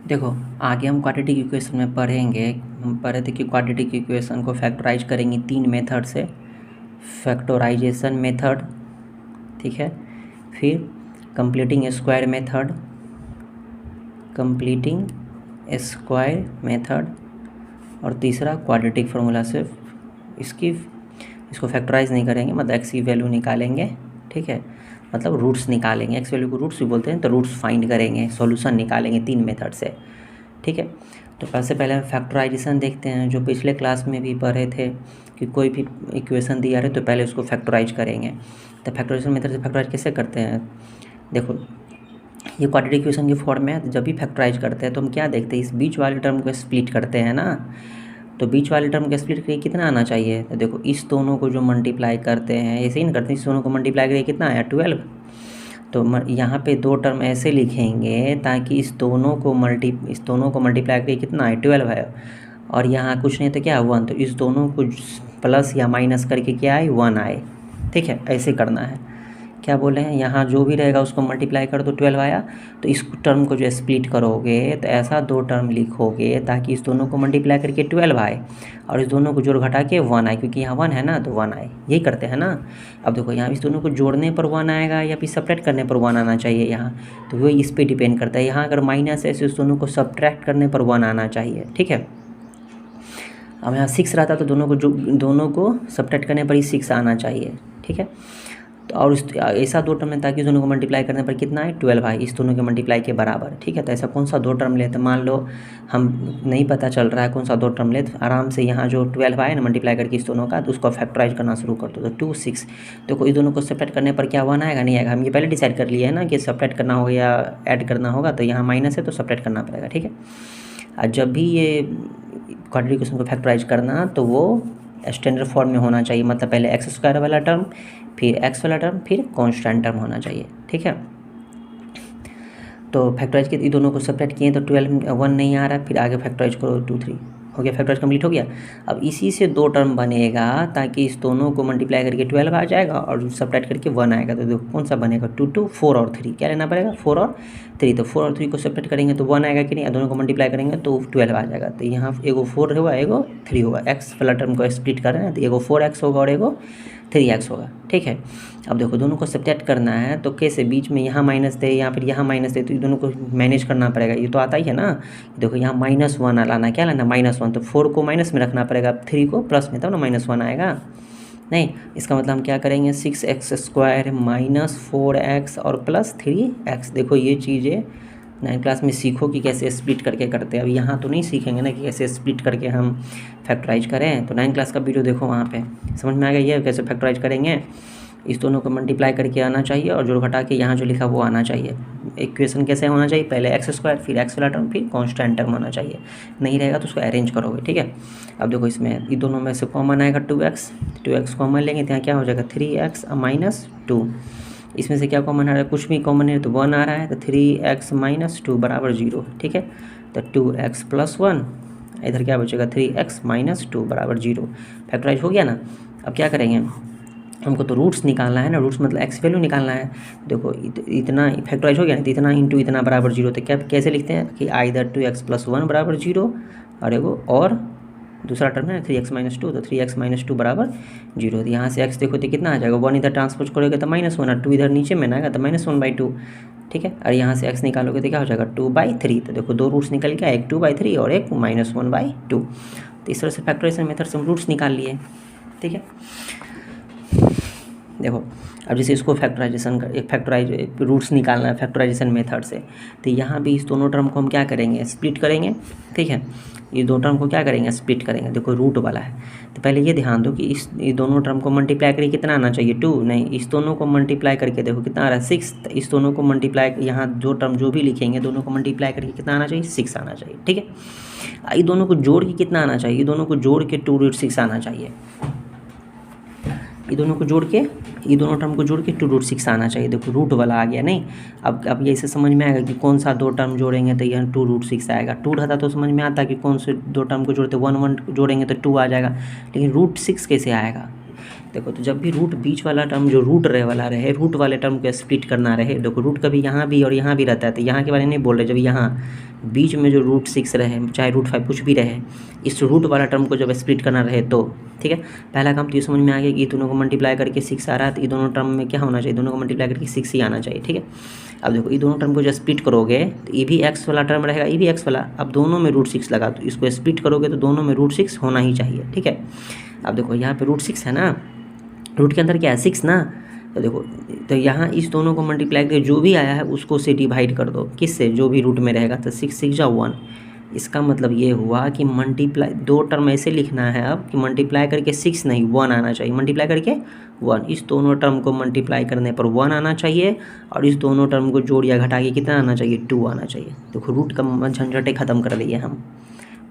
देखो आगे हम क्वाड्रेटिक इक्वेशन में पढ़ेंगे। हम पढ़े थे कि क्वाड्रेटिक इक्वेशन को फैक्टराइज करेंगे 3 मेथड से। फैक्टराइजेशन मेथड, ठीक है, फिर कंप्लीटिंग स्क्वायर मेथड, और तीसरा क्वाड्रेटिक फार्मूला से इसको फैक्टराइज नहीं करेंगे, मतलब एक्स की वैल्यू निकालेंगे, ठीक है, मतलब रूट्स निकालेंगे। एक्स वैल्यू को रूट्स भी बोलते हैं, तो रूट्स फाइंड करेंगे, सॉल्यूशन निकालेंगे 3 मेथड से, ठीक है। तो सबसे पहले हम फैक्टराइजेशन देखते हैं, जो पिछले क्लास में भी पढ़े थे कि कोई भी इक्वेशन दिया रहे तो पहले उसको फैक्टराइज करेंगे। तो फैक्टराइजेशन मेथड से फैक्टराइज कैसे करते हैं, देखो ये क्वाड्रेटिक इक्वेशन की फॉर्म में है, तो जब भी फैक्टराइज करते हैं तो हम क्या देखते हैं, इस बीच वाले टर्म को स्प्लिट करते हैं ना। तो बीच वाले टर्म को स्प्लिट करिए कितना आना चाहिए, तो देखो इस दोनों को जो मल्टीप्लाई करते हैं, ऐसे ही नहीं करते, इस दोनों को मल्टीप्लाई करिए कितना आया 12। तो यहाँ पे 2 टर्म ऐसे लिखेंगे ताकि इस दोनों को मल्टीप्लाई करिए कितना आए 12 है, और यहाँ कुछ नहीं तो क्या 1, तो इस दोनों को प्लस या माइनस करके क्या आए 1 आए, ठीक है। ऐसे करना है, क्या बोले हैं, यहाँ जो भी रहेगा उसको मल्टीप्लाई कर दो 12 आया, तो इस टर्म को जो स्प्लिट करोगे तो ऐसा 2 टर्म लिखोगे ताकि इस दोनों को मल्टीप्लाई करके 12 आए और इस दोनों को जोड़ घटा के 1 आए, क्योंकि यहाँ 1 है ना तो 1 आए, यही करते हैं ना। अब देखो यहाँ इस दोनों को जोड़ने पर 1 आएगा या फिर सब्ट्रैक्ट करने पर 1 आना चाहिए यहाँ, तो वो इस पर डिपेंड करता है। यहाँ अगर माइनस है तो इस दोनों को सब्ट्रैक्ट करने पर 1 आना चाहिए, ठीक है। अब यहाँ 6 रहता तो दोनों को सब्ट्रैक्ट करने पर ही 6 आना चाहिए, ठीक है। तो और ऐसा 2 टर्म है ताकि इस दोनों को मल्टीप्लाई करने पर कितना है 12 आए, इस दोनों के मल्टीप्लाई के बराबर, ठीक है। तो ऐसा कौन सा 2 टर्म ले, तो मान लो हम नहीं पता चल रहा है कौन सा 2 टर्म ले, तो आराम से यहाँ जो 12 आए ना मल्टीप्लाई करके इस दोनों का, तो उसको फैक्टराइज करना शुरू कर दो। तो 2 6, देखो इस दोनों को सेपरेट करने पर क्या 1 आएगा, नहीं आएगा। हम ये पहले डिसाइड कर लिए है ना कि सेपरेट करना होगा या ऐड करना होगा, तो यहाँ माइनस है तो सेपरेट करना पड़ेगा, ठीक है। और जब भी ये क्वाड्रेटिक इक्वेशन को फैक्टराइज करना तो वो स्टैंडर्ड फॉर्म में होना चाहिए, मतलब पहले एक्स स्क्वायर वाला टर्म, फिर एक्स वाला टर्म, फिर कांस्टेंट टर्म होना चाहिए, ठीक है। तो फैक्टराइज के दोनों को सेपरेट किए तो 12 1 नहीं आ रहा, फिर आगे फैक्टराइज करो 2 3 हो गया, फैक्टराइज कंप्लीट हो गया। अब इसी से 2 टर्म बनेगा ताकि इस दोनों को मल्टीप्लाई करके 12 आ जाएगा और सेपरेट करके 1 आएगा। तो देखो कौन सा बनेगा 2 2 4 और 3, क्या लेना पड़ेगा 4 और 3। तो 4 और 3 को सेपरेट करेंगे तो 1 आएगा कि नहीं, दोनों को मल्टीप्लाई करेंगे तो 12 आ जाएगा। तो यहाँ एगो 4 होगा एगो 3 होगा, एक्स वाला टर्म को स्प्लिट कर रहे हैं तो एगो 4x होगा और एगो 3x होगा, ठीक है। अब देखो दोनों को सब्ट्रैक्ट करना है तो कैसे, बीच में यहाँ माइनस दे या फिर यहाँ माइनस दे, तो ये दोनों को मैनेज करना पड़ेगा, ये तो आता ही है ना। देखो यहाँ -1 लाना, क्या लाना -1, तो 4 को माइनस में रखना पड़ेगा, 3 को प्लस में, तब ना -1 आएगा। नहीं, इसका मतलब हम क्या करेंगे 6x² माइनस 4x और प्लस 3x। देखो ये चीज़ें 9th क्लास में सीखो कि कैसे स्प्लिट करके करते हैं। अब यहाँ तो नहीं सीखेंगे ना कि कैसे स्प्लिट करके हम फैक्टराइज करें, तो 9th क्लास का वीडियो देखो, वहाँ पे समझ में आ गया ये कैसे फैक्टराइज करेंगे। इस दोनों को मल्टीप्लाई करके आना चाहिए और जोड़ घटा के यहाँ जो लिखा वो आना चाहिए। इक्वेशन कैसे होना चाहिए, पहले x² फिर x वाला टर्म फिर कांस्टेंट टर्म होना चाहिए, नहीं रहेगा तो उसको अरेंज करोगे, ठीक है। अब देखो इसमें इन दोनों में से कॉमन आएगा 2x कॉमन लेंगे तो यहाँ क्या हो जाएगा 3x माइनस 2। इसमें से क्या कॉमन आ रहा है, कुछ भी कॉमन है तो 1 आ रहा है, तो 3x माइनस 2 बराबर 0, ठीक है। तो 2x प्लस 1, इधर क्या बचेगा 3x माइनस 2 बराबर 0। फैक्टराइज हो गया ना। अब क्या करेंगे, हमको तो रूट्स निकालना है ना, रूट्स मतलब एक्स वैल्यू निकालना है। देखो इतना फैक्टराइज हो गया ना, तो इतना इंटू इतना बराबर 0, तो क्या कैसे लिखते हैं कि आइदर 2x प्लस 1 बराबर 0 और एगो और दूसरा टर्म है 3x माइनस 2, तो 3x माइनस 2 बराबर 0। तो यहाँ से x देखो तो कितना आ जाएगा, 1 इधर ट्रांसपोज करोगे तो -1 और 2 इधर नीचे में ना आएगा तो -1/2, ठीक है। और यहाँ से x निकालोगे तो क्या हो जाएगा 2/3। तो देखो 2 रूट्स निकल गया, एक 2/3 और एक -1/2। तो इस तरह से फैक्टराइजेशन मेथड से हम रूट्स निकाल लिए, ठीक है। देखो अब जैसे इसको फैक्टराइज रूट्स निकालना है फैक्टराइजेशन मेथड से, तो यहाँ भी इस दोनों टर्म को हम क्या करेंगे स्प्लिट करेंगे, ठीक है। ये 2 टर्म को क्या करेंगे स्प्लिट करेंगे। देखो रूट वाला है तो पहले ये ध्यान दो कि ये दोनों टर्म को मल्टीप्लाई करके कितना आना चाहिए 2, नहीं इस दोनों को मल्टीप्लाई करके देखो कितना आ रहा है 6। तो इस दोनों को मल्टीप्लाई, यहाँ जो टर्म जो भी लिखेंगे दोनों को मल्टीप्लाई करके कितना आना चाहिए 6 आना चाहिए, ठीक है। ये दोनों को जोड़ के कितना आना चाहिए, ये दोनों को जोड़ के 2√6 आना चाहिए। ये दोनों टर्म को जोड़ के 2√6 आना चाहिए। देखो रूट वाला आ गया, नहीं अब ये इसे समझ में आएगा कि कौन सा 2 टर्म जोड़ेंगे तो यहाँ 2√6 आएगा। 2 रहता तो समझ में आता कि कौन से 2 टर्म को जोड़ते 1 1 जोड़ेंगे तो 2 आ जाएगा, लेकिन √6 कैसे आएगा। देखो तो जब भी रूट बीच वाला टर्म जो रूट रहे वाला रहे, रूट वाले टर्म को स्प्लिट करना रहे, देखो रूट कभी यहाँ भी और यहाँ भी रहता है, तो यहाँ के बारे में नहीं बोल रहे, जब यहाँ बीच में जो √6 रहे चाहे √5 कुछ भी रहे, इस रूट वाला टर्म को जब स्प्लिट करना रहे तो ठीक है। पहला काम तो ये समझ में आ गया कि दोनों को मल्टीप्लाई करके 6 आ रहा है, तो ये दोनों टर्म में क्या होना चाहिए, दोनों को मल्टीप्लाई करके 6 ही आना चाहिए। ठीक है, अब देखो ये दोनों टर्म को जब स्प्लिट करोगे तो ये भी x वाला टर्म रहेगा, ये भी x वाला, अब दोनों में √6 लगा, तो इसको स्प्लिट करोगे तो दोनों में √6 होना ही चाहिए। ठीक है, अब देखो यहाँ पे √6 है ना, रूट के अंदर क्या है 6 ना, तो देखो तो यहाँ इस दोनों को मल्टीप्लाई करके जो भी आया है उसको से डिवाइड कर दो, किससे, जो भी रूट में रहेगा, तो 6 6 जा 1। इसका मतलब ये हुआ कि मल्टीप्लाई, दो टर्म ऐसे लिखना है अब कि मल्टीप्लाई करके 6 नहीं 1 आना चाहिए, मल्टीप्लाई करके 1, इस दोनों टर्म को मल्टीप्लाई करने पर 1 आना चाहिए, और इस दोनों टर्म को जोड़ या घटा के कितना आना चाहिए, 2 आना चाहिए। देखो रूट का झंझटे ख़त्म कर दिए हम।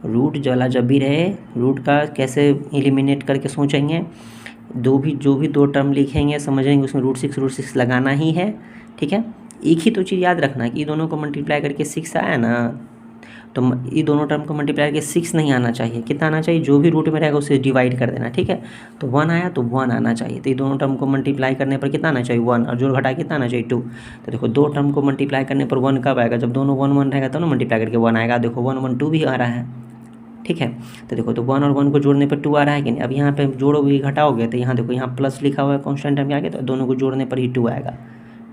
रूट वाला जब भी रहे, रूट का कैसे एलिमिनेट करके सोचेंगे, जो भी दो टर्म लिखेंगे समझेंगे उसमें √6 लगाना ही है। ठीक है, एक ही तो चीज़ याद रखना कि ये दोनों को मल्टीप्लाई करके 6 आया ना, तो ये दोनों टर्म को मल्टीप्लाई करके 6 नहीं आना चाहिए, कितना आना चाहिए, जो भी रूट में रहेगा उसे डिवाइड कर देना। ठीक है, तो 1 आया तो 1 आना चाहिए, तो ये दोनों टर्म को मल्टीप्लाई करने पर कितना आना चाहिए 1, और जोड़ घटा कितना आना चाहिए 2। तो देखो दो टर्म को मल्टीप्लाई करने पर 1 कब आएगा, जब दोनों 1 1 रहेगा तो ना मल्टीप्लाई करके 1 आएगा। देखो 1 1 2 भी आ रहा है। ठीक है, तो देखो तो 1 और 1 को जोड़ने पर 2 आ रहा है कि नहीं। अब यहाँ पे जोड़ोगे घटाओगे तो यहाँ देखो यहाँ प्लस लिखा हुआ है कांस्टेंट टर्म के आगे, तो दोनों को जोड़ने पर ही 2 आएगा,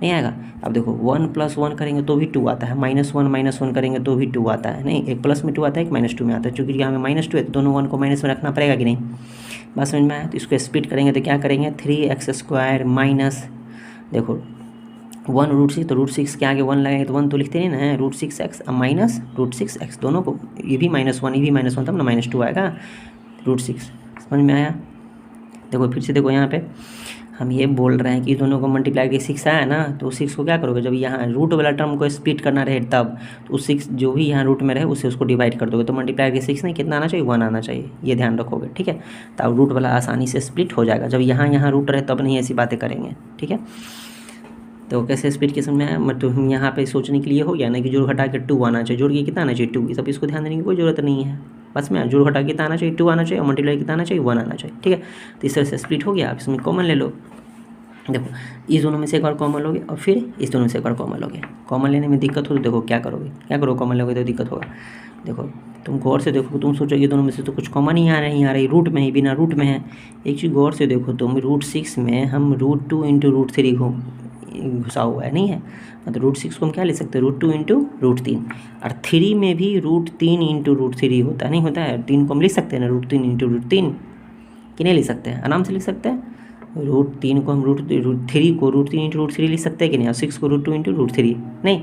नहीं आएगा। अब देखो 1 + 1 करेंगे तो भी 2 आता है, -1 - 1 करेंगे तो भी 2 आता है, नहीं एक प्लस में 2 आता है, एक -2 में आता है, चूँकि यहाँ में -2 है तो दोनों 1 को माइनस में रखना पड़ेगा कि नहीं। बात समझ में आया, तो इसको स्प्लिट करेंगे तो क्या करेंगे, 3x² माइनस, देखो 1 √6, तो √6 के आगे 1 लगाएंगे तो 1 तो लिखते नहीं ना है, √6x माइनस √6x, दोनों को ये भी -1 ये भी -1 तब ना -2 आएगा √6। समझ में आया। देखो फिर से देखो यहाँ पे हम ये बोल रहे हैं कि दोनों को मल्टीप्लाई करके 6 आया ना, तो 6 को क्या करोगे, जब यहाँ रूट वाला टर्म को स्प्लिट करना रहे तब, तो 6 जो भी यहाँ रूट में रहे उससे उसको डिवाइड कर दोगे, तो मल्टीप्लाई करके 6 नहीं कितना आना चाहिए 1 आना चाहिए, ये ध्यान रखोगे। ठीक है, तब रूट वाला आसानी से स्प्लिट हो जाएगा, जब यहाँ रूट रहे तब नहीं ऐसी बातें करेंगे। ठीक है, तो कैसे स्प्लिट के समझ में आया, मतलब हम यहाँ पे सोचने के लिए हो गया ना कि जोड़ घटा के 2 आना चाहिए, जोड़ के कितना आना चाहिए 2, सब इसको ध्यान देने की कोई ज़रूरत नहीं है, बस में जोड़ घटा कितना आना चाहिए 2 आना चाहिए, और मल्टीप्लाई कितना आना चाहिए 1 आना चाहिए। ठीक है, तो इस तरह से स्प्लिट हो गया। आप इसमें कॉमन ले लो, देखो इस दोनों में से एक बार कॉमन लोगे और फिर इस दोनों से एक बार कॉमन लोगे। कॉमन लेने में दिक्कत हो तो देखो क्या करो कॉमन लोगे तो दिक्कत होगा। देखो तुम गौर से देखो, तुम सोचो ये दोनों में से तो कुछ कॉमन ही आ रही रूट में ही, बिना रूट में है। एक चीज़ गौर से देखो तुम, √6 में हम √2 × √3 घुसा हुआ है, नहीं है, मतलब √6 को हम क्या ले सकते हैं, √2 × √3, और 3 में भी √3 × √3 होता है, नहीं होता है, 3 को हम लिख सकते हैं ना √3 × √3 कि नहीं लिख सकते हैं, आराम से लिख सकते हैं। √3 को हम √3 को √3 × √3 लिख सकते हैं कि नहीं, और 6 को √2 × √3 नहीं।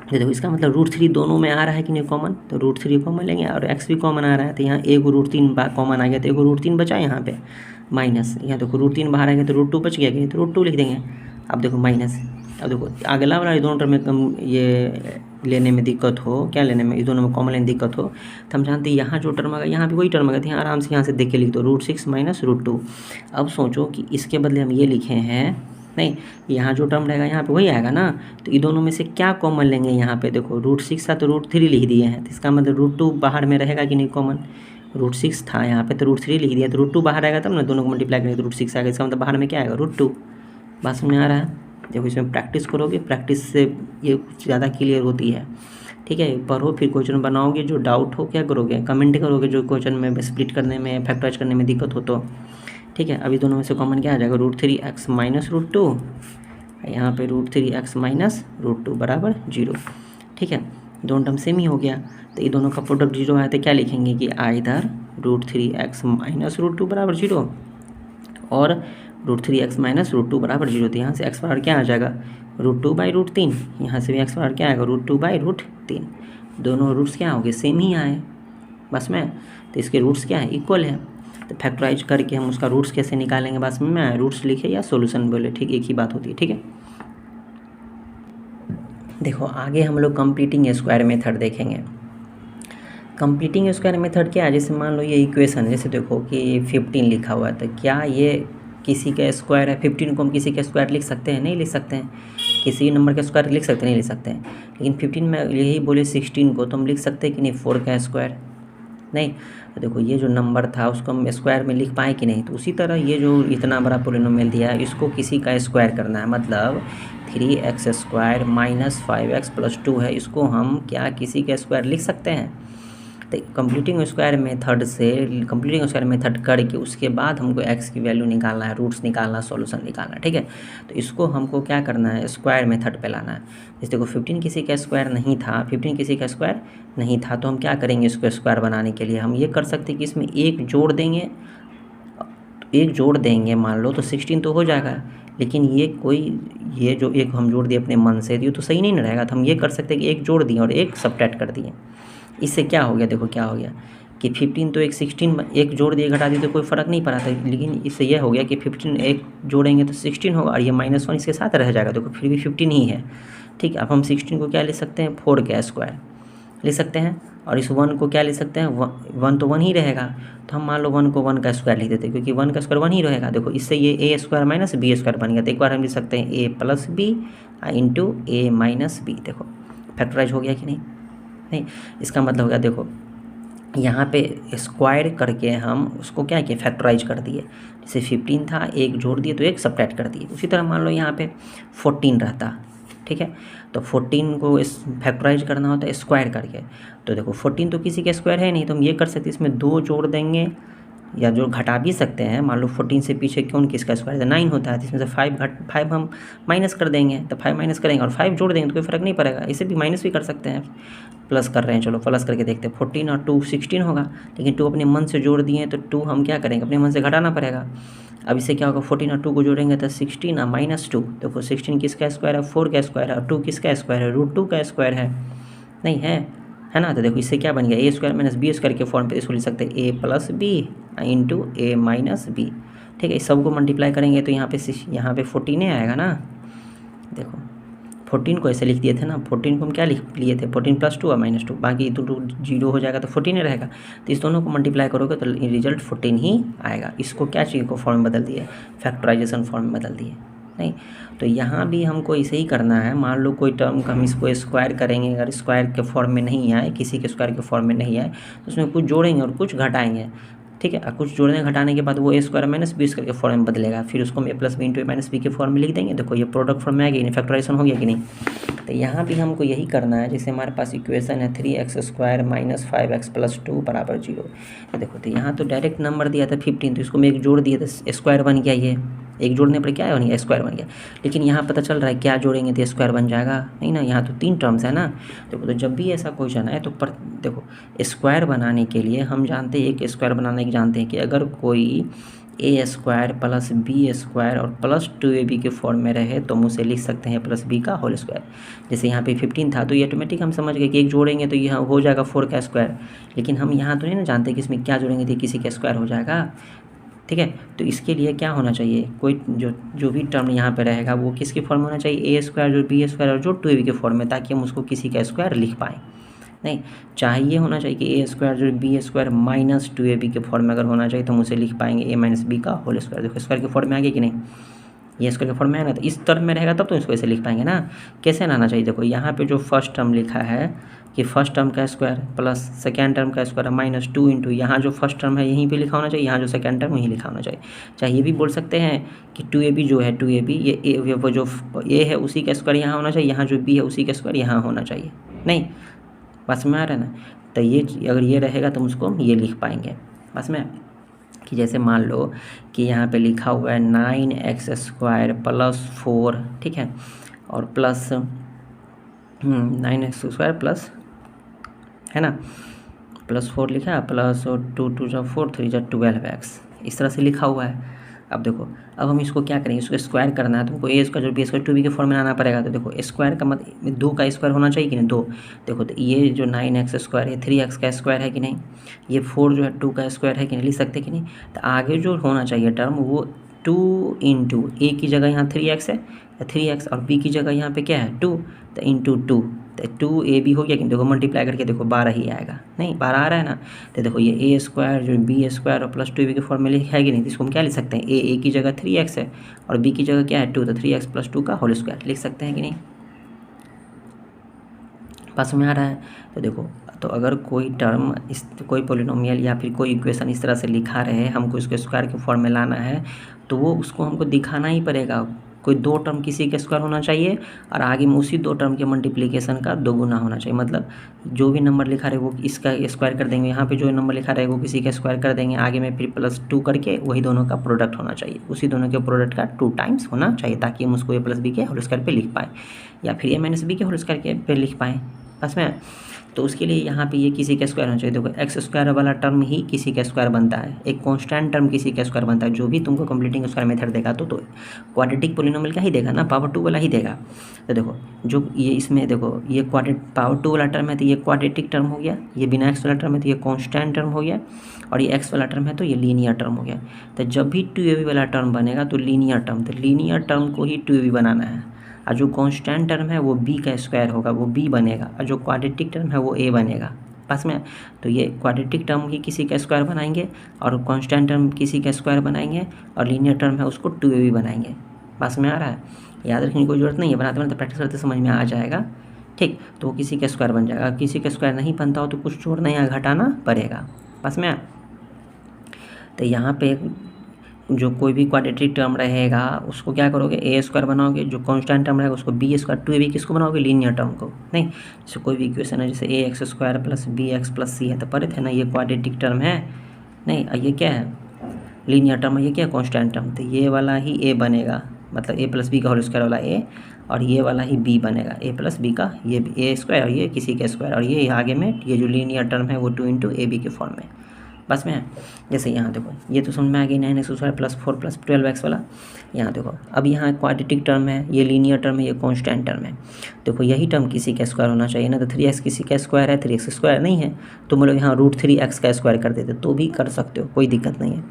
तो देखो इसका मतलब √3 दोनों में आ रहा है कि नहीं कॉमन, तो √3 कॉमन लेंगे, और x भी कॉमन आ रहा है, तो यहाँ एक √3 कॉमन आ गया, तो एक √3 बचा यहाँ पे माइनस, यहाँ देखो √3 बाहर आ गया तो √2 बच गया कि नहीं, तो √2 लिख देंगे। अब देखो माइनस, अब देखो अगला वाला दोनों टर्म में कम ये लेने में दिक्कत हो, क्या लेने में, इस दोनों में कॉमन लेने में दिक्कत हो, तो हम जानते हैं यहाँ जो टर्म आएगा यहाँ भी वही टर्म आएगा, तो यहाँ आराम से यहाँ से देख के लिख दो √6 - √2। अब सोचो कि इसके बदले हम ये लिखे हैं, नहीं यहाँ जो टर्म रहेगा यहाँ पे वही आएगा ना, तो ये दोनों में से क्या कॉमन लेंगे, यहाँ पे देखो √6 था तो √3 लिख दिए हैं, तो इसका मतलब √2 बाहर में रहेगा कि नहीं कॉमन, √6 था यहाँ पे तो √3 लिख दिया, तो √2 बाहर आएगा तब ना, दोनों को मल्टीप्लाई करेंगे तो √6 आएगा, इसका मतलब बाहर में क्या आएगा √2। बात समझ में आ रहा है। देखो इसमें प्रैक्टिस करोगे, प्रैक्टिस से ये कुछ ज़्यादा क्लियर होती है। ठीक है, पढ़ो फिर क्वेश्चन बनाओगे, जो डाउट हो क्या करोगे, कमेंट करोगे, जो क्वेश्चन में स्प्लिट करने में फैक्टराइज करने में दिक्कत हो तो। ठीक है, अभी दोनों में से कॉमन क्या आ जाएगा, √3x - √2, यहाँ पे √3x - √2 बराबर 0। ठीक है, दोनों टर्म सेम ही हो गया, तो ये दोनों का प्रोडक्ट 0 आया तो क्या लिखेंगे कि आइदर √3x - √2 बराबर 0 और √3x - √2 बराबर 0। तो यहाँ से x बराबर क्या आ जाएगा, √2/√3, यहाँ से भी x बराबर क्या आएगा, √2/√3। दोनों रूट्स क्या हो गए, सेम ही आए बस में, तो इसके रूट्स क्या है, इक्वल है। तो फैक्टराइज करके हम उसका रूट्स कैसे निकालेंगे, बस में आए, रूट्स लिखे या सॉल्यूशन बोले, ठीक एक ही बात होती है। ठीक है, देखो आगे हम लोग कंप्लीटिंग स्क्वायर मेथड देखेंगे। कंप्लीटिंग स्क्वायर मेथड क्या है, जैसे मान लो ये इक्वेशन, जैसे देखो कि 15 लिखा हुआ है, तो क्या ये किसी का स्क्वायर है, 15 को हम किसी का स्क्वायर लिख सकते हैं, नहीं लिख सकते हैं। किसी नंबर का स्क्वायर लिख सकते हैं, नहीं लिख सकते हैं। लेकिन 15 में यही बोले 16 को तो हम लिख सकते हैं कि नहीं 4 का स्क्वायर, नहीं। तो देखो ये जो नंबर था उसको हम स्क्वायर में लिख पाए कि नहीं, तो उसी तरह ये जो इतना बड़ा पोलिनोमियल दिया है इसको किसी का स्क्वायर करना है, मतलब 3x² माइनस 5x प्लस 2 है, इसको हम क्या किसी का स्क्वायर लिख सकते हैं। तो कंप्लीटिंग स्क्वायर मेथड करके उसके बाद हमको x की वैल्यू निकालना है, रूट्स निकालना, सॉल्यूशन निकालना है, ठीक है। तो इसको हमको क्या करना है, स्क्वायर मेथड पे लाना है। जैसे देखो 15 किसी का स्क्वायर नहीं था, 15 किसी का स्क्वायर नहीं था, तो हम क्या करेंगे, इसको स्क्वायर बनाने के लिए हम ये कर सकते हैं कि इसमें एक जोड़ देंगे, मान लो तो 16 तो हो जाएगा। लेकिन ये जो एक हम जोड़ दिए अपने मन से, ये तो सही नहीं रहेगा। तो हम ये कर सकते हैं कि एक जोड़ दिए और एक सब्ट्रैक्ट कर दिए। इससे क्या हो गया, देखो क्या हो गया कि 15 तो एक 16 एक जोड़ दिए घटा दिए तो कोई फ़र्क नहीं पड़ा था, लेकिन इससे यह हो गया कि 15 एक जोड़ेंगे तो 16 होगा और ये -1 इसके साथ रह जाएगा, देखो फिर भी 15 ही है, ठीक है। अब हम 16 को क्या ले सकते हैं, 4 का स्क्वायर ले सकते हैं, और इस 1 को क्या ले सकते हैं, 1 तो 1 ही रहेगा, तो हम मान लो 1 को 1 का स्क्वायर लिख देते हैं, क्योंकि 1 का स्क्वायर 1 ही रहेगा। देखो इससे ये a² माइनस b² बन गया, तो एक बार हम लिख सकते हैं a plus B into a minus B. देखो फैक्टराइज हो गया कि नहीं। इसका मतलब हो गया, देखो यहाँ पे स्क्वायर करके हम उसको क्या किए, फैक्टराइज कर दिए। जैसे 15 था, एक जोड़ दिए तो एक सब्ट्रैक्ट कर दिए। उसी तरह मान लो यहाँ पे 14 रहता, ठीक है, तो 14 को इस फैक्टराइज करना होता है स्क्वायर करके। तो देखो 14 तो किसी का स्क्वायर है नहीं, तो हम ये कर सकते हैं, इसमें 2 जोड़ देंगे या जो घटा भी सकते हैं। मान लो 14 से पीछे कौन किसका स्क्वायर है, 9 होता है, तो इसमें से 5 हम माइनस कर देंगे, तो 5 माइनस करेंगे और 5 जोड़ देंगे तो कोई फ़र्क नहीं पड़ेगा। इसे भी माइनस भी कर सकते हैं, प्लस कर रहे हैं, चलो प्लस करके देखते हैं। 14 और 2 16 होगा, लेकिन 2 अपने मन से जोड़ दिए हैं तो 2 हम क्या करेंगे, अपने मन से घटाना पड़ेगा। अब इससे क्या होगा, 14 और 2 को जोड़ेंगे तो 16 और -2। देखो 16 किसका स्क्वायर है, 4 का स्क्वायर है, और 2 किसका स्क्वायर है, √2 का स्क्वायर है, नहीं है ना। तो देखो इससे क्या बन गया, a² माइनस b² के फॉर्म पे इसको लिख सकते हैं a plus B into a minus B, ठीक है। इस सब को मल्टीप्लाई करेंगे तो यहाँ पे 14 आएगा ना। देखो 14 को ऐसे लिख दिए थे ना, 14 को हम क्या लिख लिए थे, 14 + 2 और -2, बाकी तो 0 हो जाएगा तो 14 रहेगा। तो इस दोनों को मल्टीप्लाई करोगे तो रिजल्ट 14 ही आएगा। इसको क्या चाहिए को फॉर्म में बदल दिए, फैक्टराइजेशन फॉर्म में बदल दिए, नहीं। तो यहाँ भी हमको ऐसे ही करना है। मान लो कोई टर्म का हम इसको स्क्वायर करेंगे, अगर स्क्वायर के फॉर्म में नहीं आए, किसी के स्क्वायर के फॉर्म में नहीं आए, तो उसमें कुछ जोड़ेंगे और कुछ घटाएंगे, ठीक है। और कुछ जोड़ने घटाने के बाद वो a² माइनस b² के फॉर्म में बदलेगा, फिर उसको हम a plus B into a minus B के फॉर्म में लिख देंगे। देखो ये प्रोडक्ट फॉर्म में आ गया, फैक्टराइजेशन हो गया कि नहीं। तो यहाँ भी हमको यही करना है। जैसे हमारे पास इक्वेशन है 3x² माइनस 5x प्लस 2 बराबर 0। तो देखो तो यहाँ तो डायरेक्ट नंबर दिया था 15, तो इसको मैं एक जोड़ दिया तो स्क्वायर बन गया, ये एक जोड़ने पर क्या बन गया, स्क्वायर बन गया। लेकिन यहाँ पता चल रहा है क्या जोड़ेंगे तो स्क्वायर बन जाएगा, नहीं ना, यहाँ तो 3 टर्म्स है ना। देखो तो जब भी ऐसा क्वेश्चन है तो देखो स्क्वायर बनाने के लिए हम जानते हैं, एक स्क्वायर बनाने के जानते हैं कि अगर कोई a² प्लस b² और प्लस 2ab के फॉर्म में रहे तो हम उसे लिख सकते हैं प्लस b का होल स्क्वायर। जैसे यहाँ पे 15 था तो ये ऑटोमेटिक हम समझ गए कि एक जोड़ेंगे तो यह हो जाएगा 4 का स्क्वायर। लेकिन हम यहाँ तो नहीं ना जानते कि इसमें क्या जोड़ेंगे तो किसी का स्क्वायर हो जाएगा, ठीक है। तो इसके लिए क्या होना चाहिए, कोई जो भी टर्म यहाँ पे रहेगा वो किसके फॉर्म में होना चाहिए, a² जो b² और जो 2ab के फॉर्म में, ताकि हम उसको किसी का स्क्वायर लिख पाएँ। नहीं, चाहिए होना चाहिए कि a² जो b² माइनस 2ab के फॉर्म में अगर होना चाहिए तो हम उसे लिख पाएंगे a माइनस बी का होल स्क्वायर। देखो स्क्वायर के फॉर्म में आ गया कि नहीं, ये स्क्वायर के फॉर्म में है ना, तो इस टर्म में रहेगा तब तो इसको ऐसे लिख पाएंगे ना। कैसे आना चाहिए, देखो यहाँ पे जो फर्स्ट टर्म लिखा है कि फर्स्ट टर्म का स्क्वायर प्लस सेकेंड टर्म का स्क्वायर -2 इंटू यहाँ जो फर्स्ट टर्म है यहीं पे लिखा होना चाहिए, यहाँ जो सेकेंड टर्म वहीं लिखा होना चाहिए। चाहे ये भी बोल सकते हैं कि 2ab जो है 2ab ये वो जो a है उसी का स्क्वायर यहाँ होना चाहिए, यहाँ जो b है उसी का स्क्वायर यहाँ होना चाहिए। नहीं, बस में आ रहा है ना। तो ये अगर ये रहेगा तो उसको हम ये लिख पाएंगे बस में, कि जैसे मान लो कि यहाँ पे लिखा हुआ है 9x² प्लस 4, ठीक है, और प्लस 9x² प्लस है ना, प्लस 4 लिखा है, प्लस 2 2 जा 4 3 जा 12x, इस तरह से लिखा हुआ है। अब देखो अब हम इसको क्या करेंगे, इसको स्क्वायर करना है, तुमको a² जो b² 2b के फॉर्म में आना पड़ेगा। तो देखो स्क्वायर का मतलब 2 का स्क्वायर होना चाहिए कि नहीं, 2। देखो तो ये जो 9x² है 3x का स्क्वायर है कि नहीं, ये 4 जो है 2 का स्क्वायर है कि नहीं, लिख सकते कि नहीं। तो आगे जो होना चाहिए टर्म वो 2 इंटू a की जगह यहाँ 3x है, 3x और b की जगह यहाँ पे क्या है 2, तो इंटू 2, तो 2ab हो गया कि देखो मल्टीप्लाई करके देखो 12 ही आएगा, नहीं 12 आ रहा है ना। तो देखो ये a² जो b² और प्लस 2ab के फॉर्म में लिखा है कि नहीं, तो इसको हम क्या लिख सकते हैं, a की जगह 3x है और b की जगह क्या है 2, तो 3x प्लस 2 का होल स्क्वायर लिख सकते हैं कि नहीं, पास में आ रहा है। तो देखो तो अगर कोई टर्म इस कोई पोलिनोमियल या फिर कोई इक्वेशन इस तरह से लिखा रहे, हमको इसके स्क्वायर के फॉर्म में लाना है, तो वो उसको हमको दिखाना ही पड़ेगा। कोई दो टर्म किसी का स्क्वायर होना चाहिए और आगे में उसी दो टर्म के मल्टीप्लिकेशन का दोगुना होना चाहिए। मतलब जो भी नंबर लिखा रहे वो इसका स्क्वायर कर देंगे, यहाँ पे जो नंबर लिखा रहे वो किसी का स्क्वायर कर देंगे, आगे में फिर +2 करके वही दोनों का प्रोडक्ट होना चाहिए, उसी दोनों के प्रोडक्ट का 2 टाइम्स होना चाहिए, ताकि हम उसको a+b के होल स्क्वायर पे लिख पाएँ या फिर a-b के होल स्क्वायर पे लिख पाएँ बस में। तो उसके लिए यहाँ पे ये किसी का स्क्वायर होना चाहिए। देखो एक्स स्क्वायर वाला टर्म ही किसी का स्क्वायर बनता है, एक कांस्टेंट टर्म किसी का स्क्वायर बनता है। जो भी तुमको कंप्लीटिंग स्क्वायर मेथड देगा तो क्वाड्रेटिक पोलिनोमियल का ही देगा ना, पावर 2 वाला ही देगा। तो देखो जो ये इसमें देखो ये पावर 2 वाला टर्म है तो ये क्वाड्रेटिक टर्म हो गया, ये बिना एक्स वाला टर्म है तो ये कांस्टेंट टर्म हो गया, और ये एक्स वाला टर्म है तो ये लीनियर टर्म हो गया। तो जब भी 2ab वाला टर्म बनेगा तो लीनियर टर्म को ही 2ab बनाना है, और जो कांस्टेंट टर्म है वो b का स्क्वायर होगा, वो b बनेगा, और जो क्वाड्रेटिक टर्म है वो a बनेगा पास में। तो ये क्वाड्रेटिक टर्म ही किसी का स्क्वायर बनाएंगे और कांस्टेंट टर्म किसी का स्क्वायर बनाएंगे, और लीनियर टर्म है उसको 2ab बनाएंगे। पास में आ रहा है, याद रखने की कोई ज़रूरत नहीं है, बनाते बनाते प्रैक्टिस करते समझ में आ जाएगा। ठीक, तो वो किसी का स्क्वायर बन जाएगा। अगर किसी का स्क्वायर नहीं बनता हो तो कुछ जोड़ना या घटाना पड़ेगा। पास में तो यहाँ पे जो कोई भी क्वाड्रेटिक टर्म रहेगा उसको क्या करोगे, ए स्क्वायर बनाओगे, जो कांस्टेंट टर्म रहेगा उसको बी स्क्वायर, 2ab किसको बनाओगे, लीनियर टर्म को। नहीं, जैसे कोई भी इक्वेशन है जैसे ax² + bx + c है तो पढ़े थे ना, ये क्वाड्रेटिक टर्म है। नहीं, ये क्या है, लीनियर टर्म है, ये क्या है, कांस्टेंट टर्म। तो ये वाला ही a बनेगा, मतलब a+b का होल स्क्वायर वाला a, और ये वाला ही b बनेगा, a+b का ये a स्क्वायर, और ये किसी का स्क्वायर, और ये आगे में ये जो लीनियर टर्म है वो 2 × ab के फॉर्म में। बस में जैसे यहाँ देखो ये तो समझ में आ गई, 9x² + 4 + 12x वाला। यहाँ देखो अब यहाँ क्वाड्रेटिक टर्म है, ये लीनियर टर्म है, ये कांस्टेंट टर्म है। देखो यही टर्म किसी का स्क्वायर होना चाहिए ना, तो 3x किसी का स्क्वायर है, 3x स्क्वायर नहीं है तो हम लोग यहाँ √3x का स्क्वायर कर देते तो भी कर सकते हो, कोई दिक्कत नहीं है।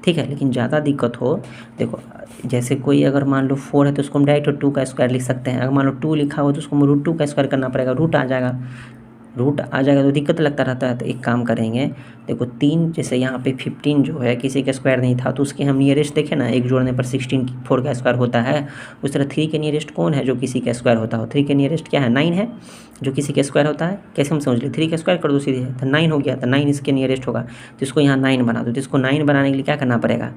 ठीक है, लेकिन ज़्यादा दिक्कत हो, देखो जैसे कोई अगर मान लो 4 है तो उसको हम डायरेक्ट 2 का स्क्वायर लिख सकते हैं। अगर मान लो 2 लिखा हो तो उसको हम √2 का स्क्वायर करना पड़ेगा, रूट आ जाएगा तो दिक्कत लगता रहता है। तो एक काम करेंगे, देखो 3 जैसे यहाँ पे 15 जो है किसी का स्क्वायर नहीं था तो उसके हम नियरेस्ट देखें ना, एक जोड़ने पर 16 4 का स्क्वायर होता है। उस तरह 3 के नियरेस्ट कौन है जो किसी का स्क्वायर होता हो, 3 के नियरेस्ट क्या है, 9 है जो किसी का स्क्वायर होता है। कैसे हम समझ लिए, 3 का स्क्वायर कर दो सीधे तो 9 हो गया, तो 9 इसके नियरेस्ट होगा। तो इसको यहाँ 9 बना दो। तो इसको 9 बनाने के लिए क्या करना पड़ेगा,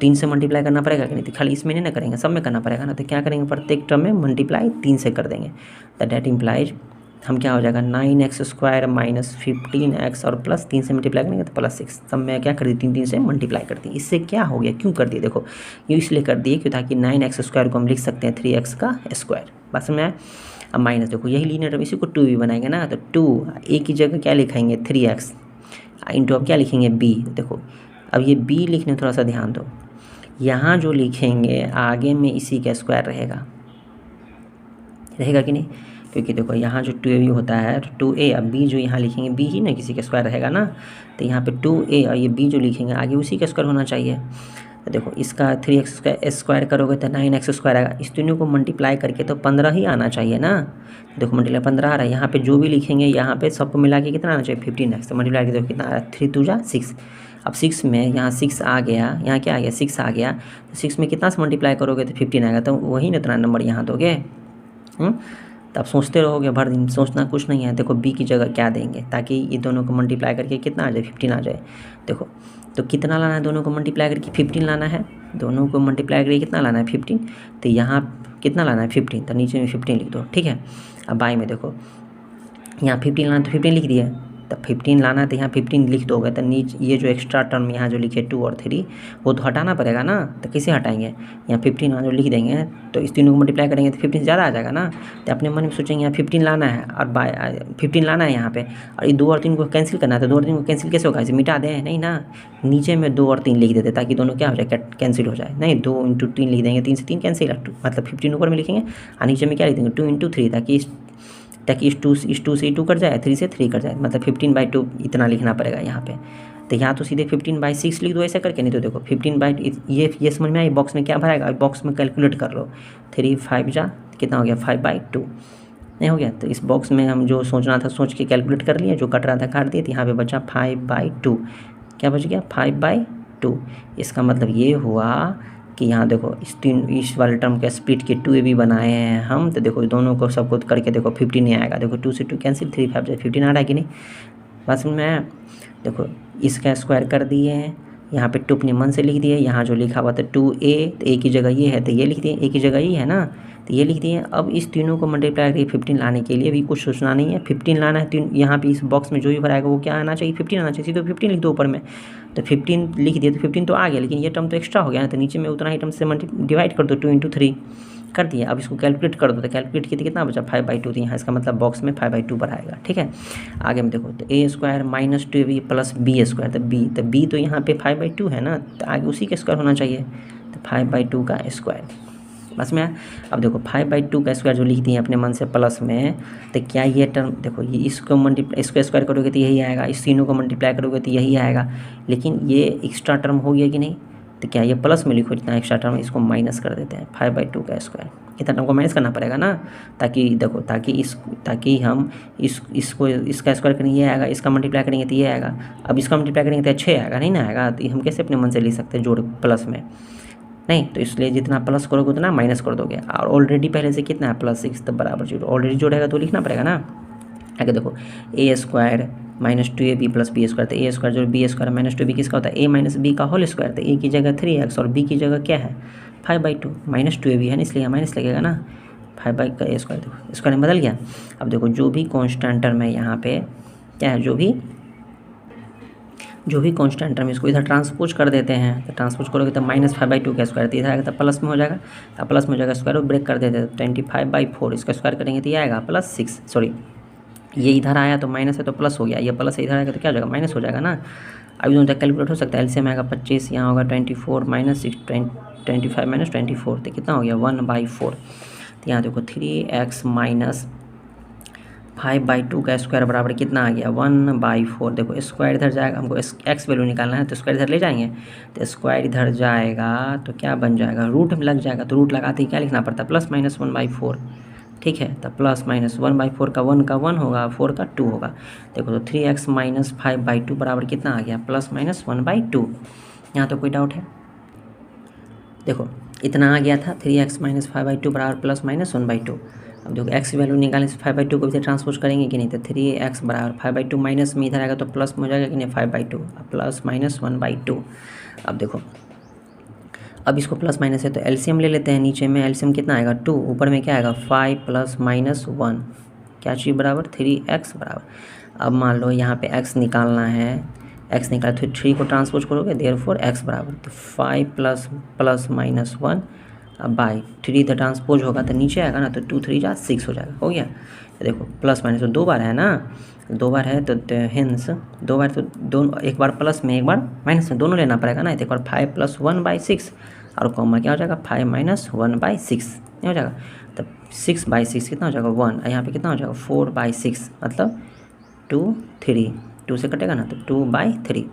3 से मल्टीप्लाई करना पड़ेगा कि नहीं, तो खाली इसमें नहीं ना करेंगे, सब में करना पड़ेगा ना। तो क्या करेंगे, प्रत्येक टर्म में मल्टीप्लाई 3 से कर देंगे। तो डेट इम्प्लाइज हम क्या हो जाएगा, 9x² - 15x और प्लस 3 से मल्टीप्लाई करेंगे तो +6। सब में क्या कर दी, 3 से मल्टीप्लाई कर दी। इससे क्या हो गया, क्यों कर दिए, देखो ये इसलिए कर दिए क्यों, ताकि 9x² को हम लिख सकते हैं 3x का स्क्वायर। बस में अब माइनस, देखो यही लीनियर टर्म, इसी को 2b बनाएंगे ना, तो 2 a की जगह क्या लिखेंगे 3x इंटू अब क्या लिखेंगे b। देखो अब ये b लिखने थोड़ा सा ध्यान दो, यहाँ जो लिखेंगे आगे में इसी का स्क्वायर रहेगा कि नहीं, क्योंकि देखो यहाँ जो 2ab होता है तो 2a, अब b जो यहाँ लिखेंगे b ही ना किसी का स्क्वायर रहेगा ना, तो यहाँ पे 2a और ये b जो लिखेंगे आगे उसी का स्क्वायर होना चाहिए। तो देखो इसका 3x स्क्वायर करोगे तो 9x² आएगा, इस तीनों को मल्टीप्लाई करके तो 15 ही आना चाहिए ना। देखो मल्टीप्लाई 15 आ रहा है, यहाँ पे जो भी लिखेंगे यहाँ पे सबको मिला के कितना आना चाहिए 15x, तो मल्टीप्लाई करके देखो कितना आ रहा है 3 × 2 = 6। अब 6 में यहाँ 6 आ गया, यहाँ क्या आ गया 6 आ गया, तो 6 में कितना से मल्टीप्लाई करोगे तो 15 आएगा, तो वही ना इतना नंबर यहाँ दोगे। तो आप सोचते रहोगे भर दिन, सोचना कुछ नहीं है। देखो b की जगह क्या देंगे ताकि ये दोनों को मल्टीप्लाई करके कितना आ जाए 15 आ जाए। देखो तो कितना लाना है, दोनों को मल्टीप्लाई करके 15 लाना है, दोनों को मल्टीप्लाई करके कितना लाना है 15, तो यहाँ कितना लाना है 15, तो नीचे में 15 लिख दो। ठीक है, अब बाई में देखो यहाँ 15 लाना तो 15 लिख दिया, तो 15 लाना है तो यहाँ 15 लिख दोगे, तो नीचे ये जो एक्स्ट्रा टर्म यहाँ जो लिखे 2 और 3 वो तो हटाना पड़ेगा ना, तो कैसे हटाएंगे, यहाँ 15 यहाँ जो लिख देंगे तो इस तीनों को मल्टीप्लाई करेंगे तो 15 ज़्यादा आ जाएगा ना। तो अपने मन में सोचेंगे यहाँ 15 लाना है और 15 लाना है यहाँ पे, और ये 2 और 3 को कैंसिल करना है, तो 2 और 3 को कैंसिल कैसे होगा, इसे मिटा दें, नहीं ना, नीचे में 2 और 3 लिख देते ताकि दोनों क्या हो जाए कैंसिल हो जाए। नहीं 2 × 3 लिख देंगे, 3 से 3 कैंसिल, मतलब 15 ऊपर में लिखेंगे और नीचे में क्या लिख देंगे 2 × 3, ताकि इस 2 से 2 कट जाए, 3 से 3 कट जाए, मतलब 15/2 इतना लिखना पड़ेगा यहाँ पे। तो यहाँ तो सीधे 15/6 लिख दो ऐसा करके, नहीं तो देखो 15 ये समझ में आई, बॉक्स में क्या भराएगा, बॉक्स में कैलकुलेट कर लो, 3 5 जा कितना हो गया 5/2 नहीं हो गया। तो इस बॉक्स में हम जो सोचना था सोच के कैलकुलेट कर लिए, जो कट रहा था काट दिए, तो यहाँ पे बचा 5/2, क्या बच गया 5/2। इसका मतलब ये हुआ कि यहाँ देखो इस वाले टर्म के स्प्लिट के 2ab बनाए हैं हम, तो देखो दोनों को सबको करके देखो 15 ही आएगा। देखो 2 से 2 कैंसिल, 3 5 से 15 आ रहा है कि नहीं, बात समझ में आया। देखो इसका स्क्वायर कर दिए हैं, यहाँ पे 2 अपने मन से लिख दिए, यहाँ जो लिखा हुआ था 2a, तो a की जगह ये है तो ये लिख दिए, a की जगह ये है ना तो ये लिख दिए। अब इस तीनों को मल्टीप्लाई करके 15 लाने के लिए भी कुछ सोचना नहीं है, 15 लाना है। तीन यहाँ पे इस बॉक्स में जो भी भराएगा वो क्या आना चाहिए, 15 आना चाहिए, सीधे 15 लिख दो ऊपर में, तो 15 लिख दिए तो 15 तो आ गया, लेकिन ये टर्म तो एक्स्ट्रा हो गया ना, तो नीचे में उतना ही टर्म से डिवाइड कर दो, 2 × 3 कर दिया। अब इसको कैलकुलेट कर दो, तो कैलकुलेट किए कितना बचा 5/2, तो यहाँ इसका मतलब बॉक्स में 5/2 बढ़ाएगा। ठीक है, आगे में देखो तो a² - 2ab + b², तो b तो यहाँ पे 5/2 है ना, तो आगे उसी का स्क्वायर होना चाहिए, तो 5/2 का स्क्वायर। बस में अब देखो 5/2 का स्क्वायर जो लिख दिए अपने मन से प्लस में, तो क्या ये टर्म देखो ये इसको स्क्वायर करोगे तो यही आएगा, इस तीनों को मल्टीप्लाई करोगे तो यही आएगा, लेकिन ये एक्स्ट्रा टर्म हो गया कि नहीं, तो क्या ये प्लस में लिखो जितना एक्स्ट्रा टर्म, इसको माइनस कर देते हैं। 5/2 का स्क्वायर इतना टर्म को माइनस करना पड़ेगा ना, ताकि देखो ताकि हम इसका स्क्वायर करेंगे ये आएगा, इसका मल्टीप्लाई करेंगे तो ये आएगा, अब इसका मल्टीप्लाई करेंगे तो 6 आएगा, नहीं ना आएगा, तो हम कैसे अपने मन से लिख सकते हैं जोड़ प्लस में, नहीं, तो इसलिए जितना प्लस करोगे उतना माइनस कर दोगे, और ऑलरेडी पहले से कितना है +6, तो बराबर 0, ऑलरेडी जोड़ेगा तो लिखना पड़ेगा ना। आगे देखो a² - 2ab + b², तो a² जो b² - 2b किसका होता है, a - b का होल स्क्वायर, तो a की जगह 3x और b की जगह क्या है 5/2, -2ab है ना, इसलिए माइनस लगेगा ना, 5/2 का a² देखो स्क्वायर में बदल गया। अब देखो जो भी कॉन्स्टेंट टर्म है यहाँ पे क्या है, जो भी कांस्टेंट टर्म इसको इधर ट्रांसपोज कर देते हैं, तो ट्रांसपोज करोगे तो -5/2 का स्क्वायर, तो इधर आएगा तो प्लस में हो जाएगा, अब प्लस में हो जाएगा स्क्वायर ब्रेक कर देते हैं, 25/4 इसका स्क्वायर करेंगे तो ये आएगा +6, सॉरी ये इधर आया तो माइनस है तो प्लस हो गया, ये प्लस इधर आएगा तो क्या हो जाएगा माइनस हो जाएगा ना। अभी दोनों कैलकुलेट हो सकता है, एलसीएम आएगा 25, यहाँ होगा 24 - 6 25 - 24, तो कितना हो गया 1/4, तो यहाँ देखो 3x - 5/2 का स्क्वायर बराबर कितना आ गया 1/4। देखो स्क्वायर इधर जाएगा, हमको एक्स वैल्यू निकालना है तो स्क्वायर इधर ले जाएंगे, तो स्क्वायर इधर जाएगा तो क्या बन जाएगा, रूट में लग जाएगा, तो रूट लगाते ही क्या लिखना पड़ता है +-1/4। ठीक है, तो +-1/4 का 1 का 1 होगा, 4 का 2 होगा। देखो तो 3x - 5/2 बराबर कितना आ गया +-1/2। यहाँ तो कोई डाउट है, देखो इतना आ गया था 3x - 5/2 बराबर +-1/2। अब देखो x की वैल्यू निकालने से 5/2 को इधर ट्रांसपोज करेंगे कि नहीं, तो 3x बराबर 5/2 माइनस में इधर आएगा तो प्लस में हो जाएगा कि नहीं 5/2, +-1/2। अब देखो अब इसको प्लस माइनस है तो एलसीएम ले लेते हैं, नीचे में एलसीएम कितना आएगा 2, ऊपर में क्या आएगा 5 + -1 क्या चीज़ बराबर 3x बराबर। अब मान लो यहाँ पे x निकालना है, x निकाला तो 3 को ट्रांसपोज करोगे देयरफॉर x बराबर, तो 5 + -1 अब बाई 3 इधर ट्रांसपोज होगा तो नीचे आएगा ना, तो 2 3 जा 6 हो जाएगा, हो गया। तो देखो प्लस माइनस तो 2 बार है ना, 2 बार है तो हिंस 2 बार, तो दोनों एक बार प्लस में एक बार माइनस में दोनों लेना पड़ेगा ना, तो एक बार 5 + 1/6 और कॉमा क्या हो जाएगा 5 - 1/6 हो जाएगा, तब 6/6 कितना हो जाएगा 1, यहाँ पे कितना हो जाएगा 4/6 मतलब 2 3 2 से कटेगा ना, तो 2/3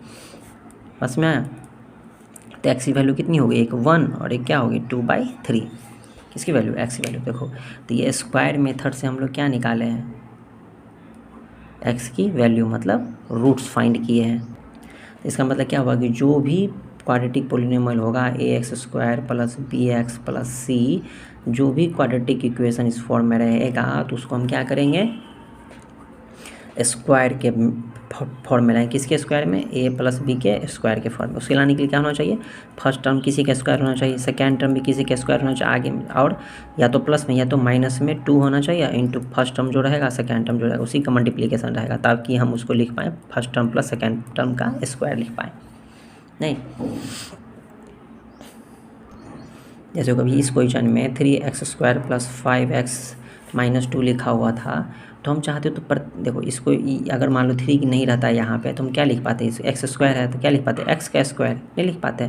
बस में आया। तो x की वैल्यू कितनी होगी, एक 1 और एक क्या होगी 2/3, किसकी वैल्यू x की वैल्यू। देखो तो ये स्क्वायर मेथड से हम लोग क्या निकाले हैं, x की वैल्यू मतलब रूट्स फाइंड किए हैं। तो इसका मतलब क्या हुआ कि जो भी क्वाड्रेटिक पोलिनोमियल होगा ax² + bx + c, जो भी क्वाड्रेटिक इक्वेशन इस फॉर्म में रहेगा तो उसको हम क्या करेंगे स्क्वायर के फॉर्म में लाएँ, किसके स्क्वायर में a + b के स्क्वायर के फॉर्म में। उसके लाने के लिए क्या होना चाहिए, फर्स्ट टर्म किसी का स्क्वायर होना चाहिए, सेकेंड टर्म भी किसी का स्क्वायर होना चाहिए आगे, और या तो प्लस में या तो माइनस में 2 होना चाहिए, इंटू फर्स्ट टर्म जो रहेगा सेकेंड टर्म जो रहेगा उसी का मल्टीप्लिकेशन रहेगा, ताकि हम उसको लिख पाएँ first term plus second term का स्क्वायर लिख पाएँ। नहीं जैसे कभी इस क्वेश्चन में 3x² + 5x - 2 लिखा हुआ था, तो हम चाहते तो पर देखो इसको अगर मान लो 3 नहीं रहता है यहाँ पे तो हम क्या लिख पाते हैं, x² है तो क्या लिख पाते x का स्क्वायर नहीं लिख पाते,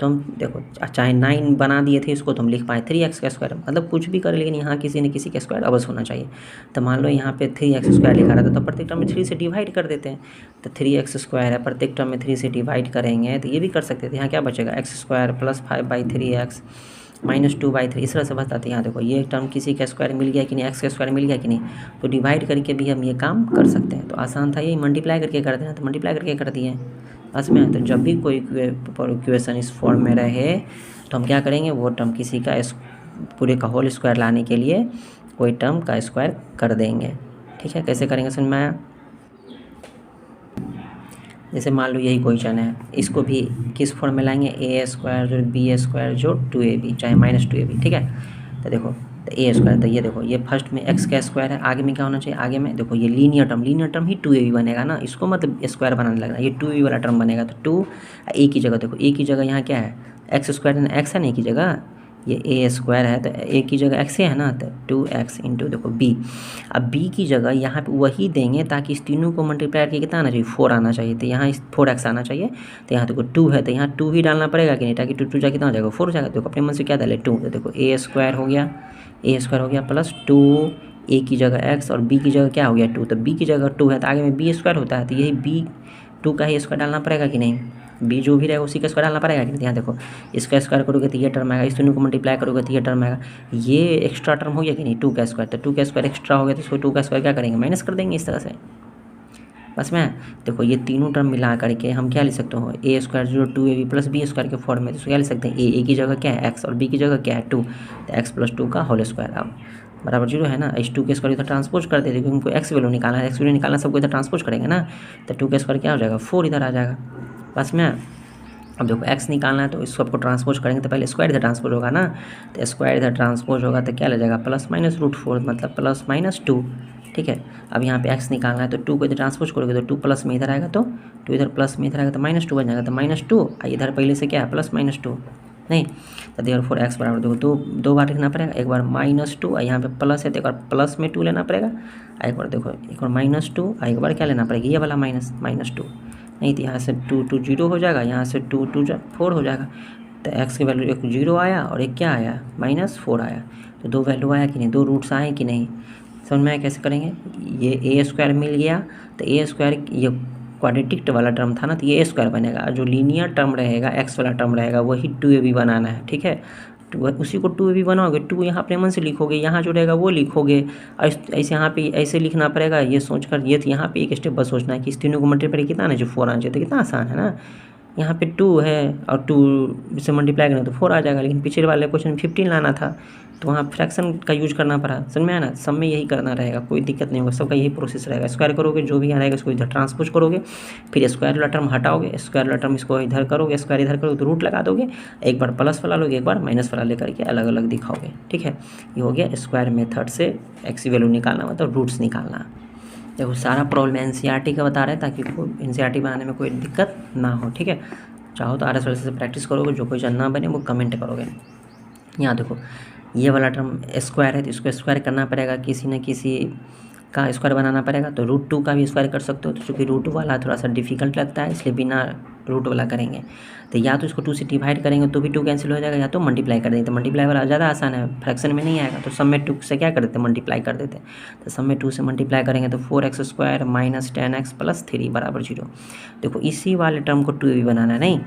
तो हम देखो चाहे 9 बना दिए थे इसको तो हम लिख पाए 3x का स्क्वायर, मतलब कुछ भी करें लेकिन यहाँ किसी न किसी का स्क्वायर अवश्य होना चाहिए। तो मान लो यहाँ पे 3x² लिखा रहता तो प्रत्येक टर्म में 3 से डिवाइड कर देते हैं, तो 3x² है प्रत्येक टर्म में 3 से डिवाइड करेंगे तो ये भी कर सकते थे। यहाँ क्या बचेगा x² + 5/3x - 2/3 इस तरह से बताते हैं। यहाँ देखो ये टर्म किसी का स्क्वायर मिल गया कि नहीं, x का स्क्वायर मिल गया कि नहीं, तो डिवाइड करके भी हम ये काम कर सकते हैं। तो आसान था, ये मल्टीप्लाई करके कर देना, तो मल्टीप्लाई करके कर दिए बस में। तो जब भी कोई इक्वेशन इस फॉर्म में रहे तो हम क्या करेंगे, वो टर्म किसी का पूरे का होल स्क्वायर लाने के लिए कोई टर्म का स्क्वायर कर देंगे। ठीक है, कैसे करेंगे समझ में आया? जैसे मान लो यही क्वेश्चन है, इसको भी किस फॉर्म में लाएंगे, ए स्क्वायर जो बी स्क्वायर जो 2ab चाहे -2ab। ठीक है, तो देखो तो ए स्क्वायर, तो ये देखो ये फर्स्ट में एक्स का स्क्वायर है, आगे में क्या होना चाहिए, आगे में देखो ये लीनियर टर्म ही 2ab बनेगा ना, इसको मतलब स्क्वायर बनाने लगना, ये 2ab वाला टर्म बनेगा। तो 2 ए की जगह देखो, ए की जगह यहाँ क्या है, एक्स स्क्वायर, एक्स है ना ए की जगह, ये ए स्क्वायर है तो ए की जगह एक्स है ना, तो 2x इंटू देखो बी। अब बी की जगह यहाँ पे वही देंगे ताकि इस तीनों को मल्टीप्लाई करके कितना आना चाहिए, 4 आना चाहिए। तो यहाँ इस 4x आना चाहिए, तो यहाँ देखो 2 है तो यहाँ 2 ही डालना पड़ेगा कि नहीं, ताकि 2 जा कितना हो जाएगा, 4 हो जाएगा। देखो अपने मन से क्या डाले 2, तो देखो ए स्क्वायर हो गया प्लस 2 ए की जगह x और बी की जगह क्या हो गया 2, तो बी की जगह 2 है तो आगे में बी स्क्वायर होता है, तो यही बी 2 का ही स्क्वायर डालना पड़ेगा कि नहीं, बी जो भी रहेगा उसी का स्क्वायर डालना पड़ेगा कि नहीं। यहाँ देखो इसका स्क्वायर करोगे तो ये टर्म आएगा, इस दोनों को मल्टीप्लाई करोगे तो ये टर्म आएगा, ये एक्स्ट्रा टर्म हो गया कि नहीं 2 का स्क्वायर, तो 2 का स्क्वायर एक्स्ट्रा हो गया तो इसको 2 का स्क्वायर क्या करेंगे, माइनस कर देंगे इस तरह से। बस में देखो ये तीनों टर्म मिला करके हम क्या लिख सकते हो, ए स्क्वायर जो 2ab प्लस बी स्क्वायर के फॉर्म में, तो क्या लिख सकते हैं, ए की जगह क्या है एक्स और बी की जगह क्या है 2, तो एक्स प्लस 2 का होल स्क्वायर अब बराबर 0 है ना। इस 2 के स्क्वायर इधर ट्रांसपोज कर देते क्योंकि हमको एक्स वैल्यू निकालना है, एक्स वैल्यू निकालना सबको इधर ट्रांसपोज करेंगे ना, तो 2 के स्क्वायर क्या हो जाएगा 4 इधर आ जाएगा। बस में अब देखो x निकालना है तो इस सबको ट्रांसपोज करेंगे तो पहले स्क्वायर इधर ट्रांसपोज होगा ना, तो स्क्वायर इधर ट्रांसपोज होगा तो क्या ले जाएगा +-√4 मतलब +-2। ठीक है, अब यहाँ पे x निकालना है तो 2 को इधर ट्रांसपोज करोगे तो 2 प्लस में इधर आएगा, तो 2 इधर प्लस में इधर आएगा तो -2 बन जाएगा, तो -2 इधर पहले से क्या है +-2 नहीं, तो देयरफॉर x बराबर देखो दो बार लिखना पड़ेगा, एक बार -2 और यहाँ पे प्लस है तो एक बार प्लस में 2 लेना पड़ेगा, एक बार देखो एक बार -2 और एक बार क्या लेना पड़ेगा ये वाला -2 नहीं, तो यहाँ से 2 0 हो जाएगा, यहाँ से 2 4 हो जाएगा, तो x की वैल्यू एक 0 आया और एक क्या आया -4 आया, तो 2 वैल्यू आया कि नहीं, 2 रूट्स आए कि नहीं, समझ में आया कैसे करेंगे। ये ए स्क्वायर मिल गया तो ए स्क्वायर ये क्वाड्रेटिक वाला टर्म था ना, तो ये ए स्क्वायर बनेगा, जो लीनियर टर्म रहेगा एक्स वाला टर्म रहेगा वही 2ab बनाना है। ठीक है, उसी को 2ab बनाओगे, 2 यहाँ अपने मन से लिखोगे, यहाँ जो रहेगा वो लिखोगे, ऐसे यहाँ पे ऐसे लिखना पड़ेगा, ये सोचकर ये यहाँ पे एक स्टेप बस सोचना है कि इस तीनों को मल्टीप्लाई कितना आना चाहिए 4 आना चाहिए, तो कितना आसान है ना, यहाँ पे 2 है और 2 से मल्टीप्लाई करें तो 4 आ जाएगा, लेकिन पिछले वाले क्वेश्चन 15 लाना था तो वहाँ फ्रैक्शन का यूज करना पड़ा, समझ में आया ना। सब में यही करना रहेगा, कोई दिक्कत नहीं होगा, सबका यही प्रोसेस रहेगा, स्क्वायर करोगे जो भी आएगा इसको इधर ट्रांसपोज करोगे, फिर स्क्वायर वाला टर्म हटाओगे, स्क्वायर वाला टर्म इसको इधर करोगे, स्क्वायर इधर करोगे तो रूट लगा दोगे, एक बार प्लस वाला लोगे एक बार माइनस वाला लेकर के अलग अलग दिखाओगे। ठीक है, ये हो गया स्क्वायर मेथड से एक्स की वैल्यू निकालना मतलब रूट्स निकालना। देखो सारा प्रॉब्लम एनसीईआरटी का बता रहे हैं ताकि एनसीईआरटी बनाने में कोई दिक्कत ना हो। ठीक है, चाहो तो RS से प्रैक्टिस करोगे, जो क्वेश्चन ना बने वो कमेंट करोगे। यहाँ देखो ये वाला टर्म स्क्वायर है तो इसको स्क्वायर करना पड़ेगा, किसी न किसी का स्क्वायर बनाना पड़ेगा, तो √2 का भी स्क्वायर कर सकते हो, तो चूँकि रूट वाला थोड़ा सा डिफिकल्ट लगता है इसलिए बिना रूट वाला करेंगे, तो या तो इसको 2 से डिवाइड करेंगे तो भी 2 कैंसिल हो जाएगा, या तो मल्टीप्लाई कर देंगे, तो मल्टीप्लाई वाला ज़्यादा आसान है, फ्रैक्शन में नहीं आएगा, तो सब में 2 से क्या कर देते मल्टीप्लाई कर देते, तो सब में 2 से मल्टीप्लाई करेंगे तो 4x² - 10x + 3 बराबर 0। देखो इसी वाले टर्म को 2ab बनाना है, नहीं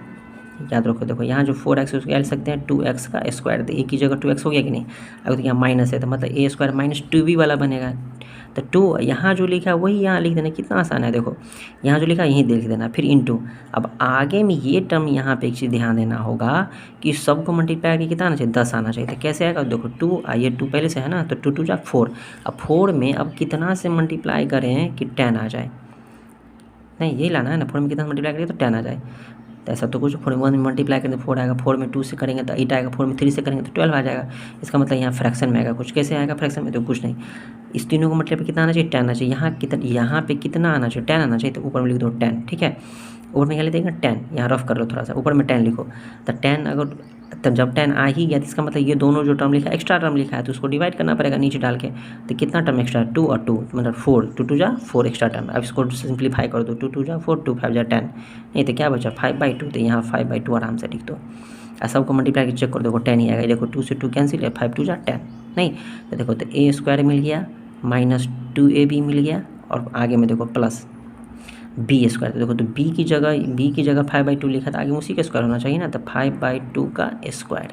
याद रखो, देखो यहाँ जो 4x है उसको क्या लिख सकते हैं 2x का स्क्वायर, तो ए की जगह 2x हो गया कि नहीं, अगर तो यहाँ माइनस है तो मतलब a² - 2b वाला बनेगा, तो 2 यहाँ जो लिखा है वही यहाँ लिख देना, कितना आसान है। देखो यहाँ जो लिखा है यहीं लिख देना, फिर इनटू, अब आगे में ये टर्म यहाँ पे एक चीज़ ध्यान देना होगा कि सबको मल्टीप्लाई करके कितना आना चाहिए 10 आना चाहिए, तो कैसे आएगा देखो 2 ये 2 पहले से है ना, तो 2 × 4, अब 4 में अब कितना से मल्टीप्लाई करें कि 10 आ जाए, नहीं यही लाना है ना, 4 में कितना मल्टीप्लाई करेंगे तो 10 आ जाए, तो ऐसा तो कुछ 4 में 1 में मल्टीप्लाई करेंगे 4 आएगा, 4 में 2 से करेंगे तो 8 आएगा, 4 में 3 से करेंगे तो 12 आ जाएगा, इसका मतलब यहाँ फ्रैक्शन में आएगा कुछ, कैसे आएगा फ्रैक्शन में, तो कुछ नहीं, इस तीनों को मतलब कितना आना चाहिए 10 आना चाहिए, यहाँ पे कितना आना चाहिए 10 आना चाहिए, तो ऊपर में लिख दो 10। ठीक है, ऊपर में क्या लिख देंगे 10, यहाँ रफ कर लो थोड़ा सा, ऊपर में 10 लिखो, तो 10 अगर तब जब 10 आ ही गया तो इसका मतलब ये दोनों जो टर्म लिखा है एक्स्ट्रा टर्म लिखा है तो उसको डिवाइड करना पड़ेगा नीचे डाल के, तो कितना टर्म एक्स्ट्रा 2 और 2 मतलब 4, 2 × 4 एक्स्ट्रा टर्म, अब इसको सिंप्लीफाई कर दो, 2 × 4 2 5 × 10, नहीं तो क्या बचा 5/2, तो यहाँ 5/2 आराम से लिख दो, और सबको मल्टीप्लाई करके चेक कर देखो 10 ही आएगा, देखो 2 से 2 कैंसिल है, 5 × 2 = 10, नहीं तो देखो तो a² मिल गया -2ab मिल गया, और आगे में देखो प्लस b², तो देखो तो b की जगह 5/2 लिखा था, आगे उसी का स्क्वायर होना चाहिए ना, तो 5/2 का स्क्वायर।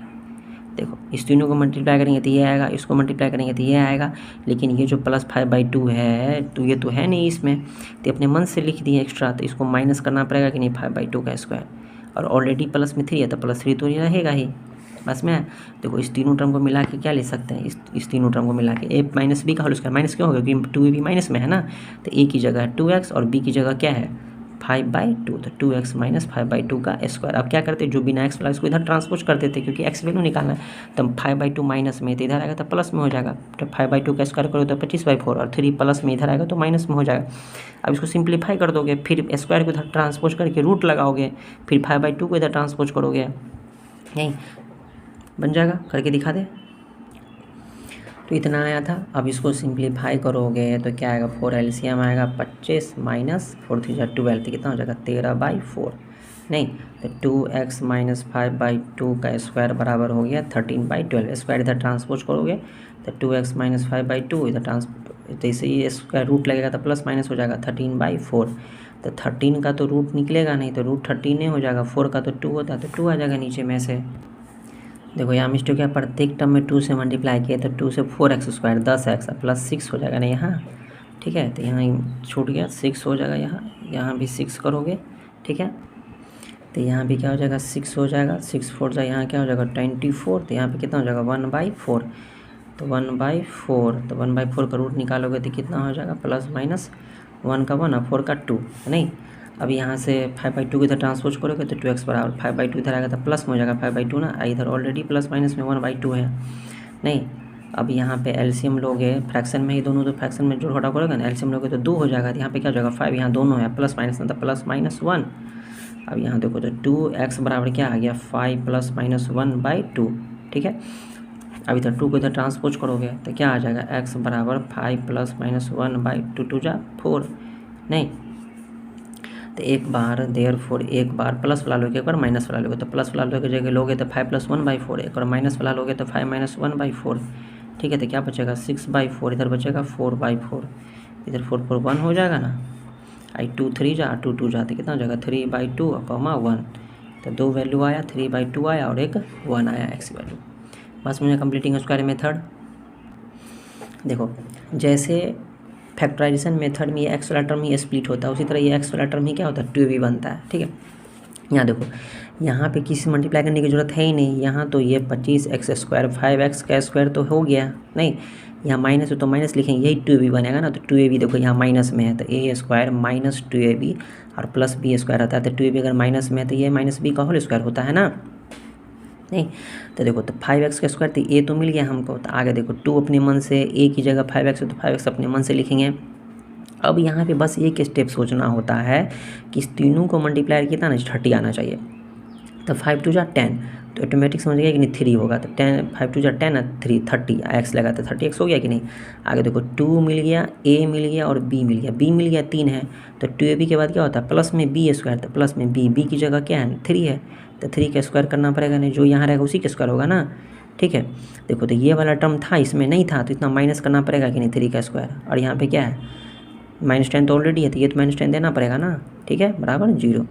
देखो इस तीनों को मल्टीप्लाई करेंगे तो ये आएगा, इसको मल्टीप्लाई करेंगे तो ये आएगा, लेकिन ये जो +5/2 है तो ये तो है नहीं इसमें, तो अपने मन से लिख दिए एक्स्ट्रा, तो इसको माइनस करना पड़ेगा कि नहीं 5/2 का स्क्वायर, और ऑलरेडी प्लस में 3 है तो +3 तो ये रहेगा ही, बस में देखो इस तीनों टर्म को मिला के क्या ले सकते हैं, इस तीनों टर्म को मिला के ए माइनस बी का होल स्क्वायर, माइनस क्यों होगा क्योंकि 2ab माइनस में है ना, तो ए की जगह है 2x और बी की जगह क्या है 5/2, तो 2x माइनस 5/2 का स्क्वायर। अब क्या करते हैं, जो बिना x वाला इसको इधर ट्रांसपोज कर देते क्योंकि x वैल्यू निकालना है, तो 5/2 माइनस में तो इधर आएगा तो प्लस में हो जाएगा, तो 5/2 का स्क्वायर करो तो 25/4 और 3 प्लस में इधर आएगा तो माइनस में हो जाएगा। अब इसको सिंप्लीफाई कर दोगे, फिर स्क्वायर को इधर ट्रांसपोज करके रूट लगाओगे, फिर 5/2 को इधर ट्रांसपोज करोगे, यही बन जाएगा, करके दिखा दे। तो इतना आया था। अब इसको सिंप्लीफाई करोगे तो क्या आएगा, 4 एलसीएम आएगा 25 माइनस 4 3 12, तो कितना हो जाएगा 13/4, नहीं तो 2x माइनस 5/2 का स्क्वायर बराबर हो गया 13/12। स्क्वायर इधर ट्रांसपोज करोगे तो 2x माइनस 5/2 इधर तो इसे ये स्क्वायर रूट लगेगा तो प्लस माइनस हो जाएगा 13/4, तो 13 का तो रूट निकलेगा नहीं, तो रूट 13 हो जाएगा, 4 का तो 2 होता है तो 2 आ जाएगा नीचे में से। देखो यहाँ मिस्टेक क्या, प्रत्येक टर्म में 2 से मल्टीप्लाई किया तो 2 से 4x स्क्वायर 10x प्लस 6 हो जाएगा ना यहाँ, ठीक है, तो यहाँ छूट गया 6 हो जाएगा, यहाँ भी 6 करोगे, ठीक है, तो यहाँ भी क्या हो जाएगा 6 हो जाएगा, 6 4 जाए यहाँ क्या हो जाएगा 24, तो यहाँ पे कितना हो जाएगा 1/4, तो 1/4, तो 1/4 का रूट निकालोगे तो कितना हो जाएगा प्लस माइनस 1 का 1 और 4 का 2, नहीं। अब यहाँ से 5/2 को इधर ट्रांसपोज करोगे तो 2x बराबर 5/2 इधर आएगा तो प्लस में हो जाएगा 5/2 ना, इधर ऑलरेडी प्लस माइनस में 1/2 है, नहीं। अब यहाँ पे एलसीएम लोगे, फ्रैक्शन में ही दोनों, तो फ्रैक्शन में जोड़ घटाव करोगे ना, एलसीएम लोगे तो 2 हो जाएगा, तो यहाँ पे क्या हो जाएगा 5, यहाँ दोनों है प्लस माइनस मतलब प्लस माइनस 1। अब यहाँ देखो तो 2x बराबर क्या आ गया 5 प्लस माइनस 1/2, ठीक है। अब इधर 2 को इधर ट्रांसपोज करोगे तो क्या आ जाएगा x बराबर 5 प्लस माइनस 1/2, 2 जा 4, नहीं, तो एक बार देयरफॉर एक बार प्लस वाला लोगे एक बार माइनस वाला लोगे, तो प्लस वाला लोगे जगह लोगे तो 5 प्लस 1/4, एक और माइनस वाला लोगे तो 5 माइनस 1/4, ठीक है, तो क्या बचेगा 6/4, इधर बचेगा 4/4, इधर 4 4 1 हो जाएगा ना, 2 3 जा 2 2 जाते कितना हो जाएगा 3/2 कॉमा 1, तो 2 वैल्यू आया 3/2 आया और एक 1 आया x वैल्यू। बस मुझे कंप्लीटिंग स्क्वायर मेथड। देखो जैसे फैक्टराइजेशन मेथड में ये एक्स वाला टर्म ही स्प्लिट होता है, उसी तरह ये एक्स वाला टर्म ही क्या होता है 2ab बनता है, ठीक है। यहाँ देखो यहाँ पे किसी मल्टीप्लाई करने की जरूरत है ही नहीं, यहाँ तो ये 25x स्क्वायर 5x का स्क्वायर तो हो गया, नहीं यहाँ माइनस हो तो माइनस लिखेंगे, यही 2ab बनेगा ना, तो 2ab देखो यहाँ माइनस में है तो a स्क्वायर माइनस 2ab और प्लस b स्क्वायर होता है, तो 2ab अगर माइनस में है तो ये माइनस b का होल स्क्वायर होता है ना, नहीं। तो देखो तो 5x का स्क्वायर तो a तो मिल गया हमको, तो आगे देखो 2 अपने मन से a की जगह 5x है तो 5x अपने मन से लिखेंगे। अब यहाँ पे बस एक स्टेप सोचना होता है कि इस तीनों को मल्टीप्लाई किया था ना 30 आना चाहिए, तो 5 2 जा 10, तो ऑटोमेटिक समझ गया कि नहीं 3 होगा, तो 10 5 2 जा 10 है 3 30 x लगा तो 30x हो गया कि नहीं। आगे देखो 2 मिल गया, a मिल गया और b मिल गया, b मिल गया 3 है, तो 2ab के बाद क्या होता है प्लस में b स्क्वायर, तो प्लस में b की जगह क्या है 3 है, तो 3 का स्क्वायर करना पड़ेगा, नहीं जो यहाँ रहेगा उसी का स्क्वायर होगा ना, ठीक है। देखो तो ये वाला टर्म था इसमें नहीं था तो इतना माइनस करना पड़ेगा कि नहीं 3 का स्क्वायर, और यहाँ पे क्या है -10 तो ऑलरेडी है तो ये तो -10 देना पड़ेगा ना, ठीक है, बराबर 0।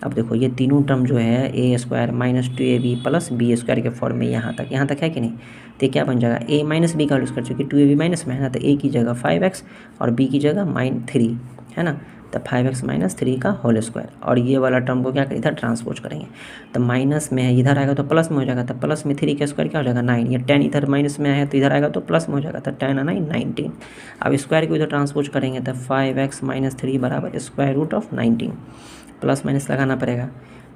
अब देखो ये तीनों टर्म जो है a square minus 2ab plus b square के फॉर्म में यहाँ तक है कि नहीं, तो क्या बन जाएगा a माइनस b का यूज़ कर चुके 2ab माइनस में है ना, तो a की जगह 5x और b की जगह -3 है ना, तो 5x माइनस 3 का होल स्क्वायर, और ये वाला टर्म को क्या करें इधर ट्रांसपोज करेंगे, तो माइनस में है इधर आएगा तो प्लस में हो जाएगा, तो प्लस में 3 का स्क्वायर क्या हो जाएगा 9, ये 10 इधर माइनस में है तो इधर आएगा तो प्लस में हो जाएगा, तो 10 9 19। अब स्क्वायर को इधर ट्रांसपोज करेंगे तो 5x माइनस 3 बराबर square root of 19, plus minus लगाना पड़ेगा,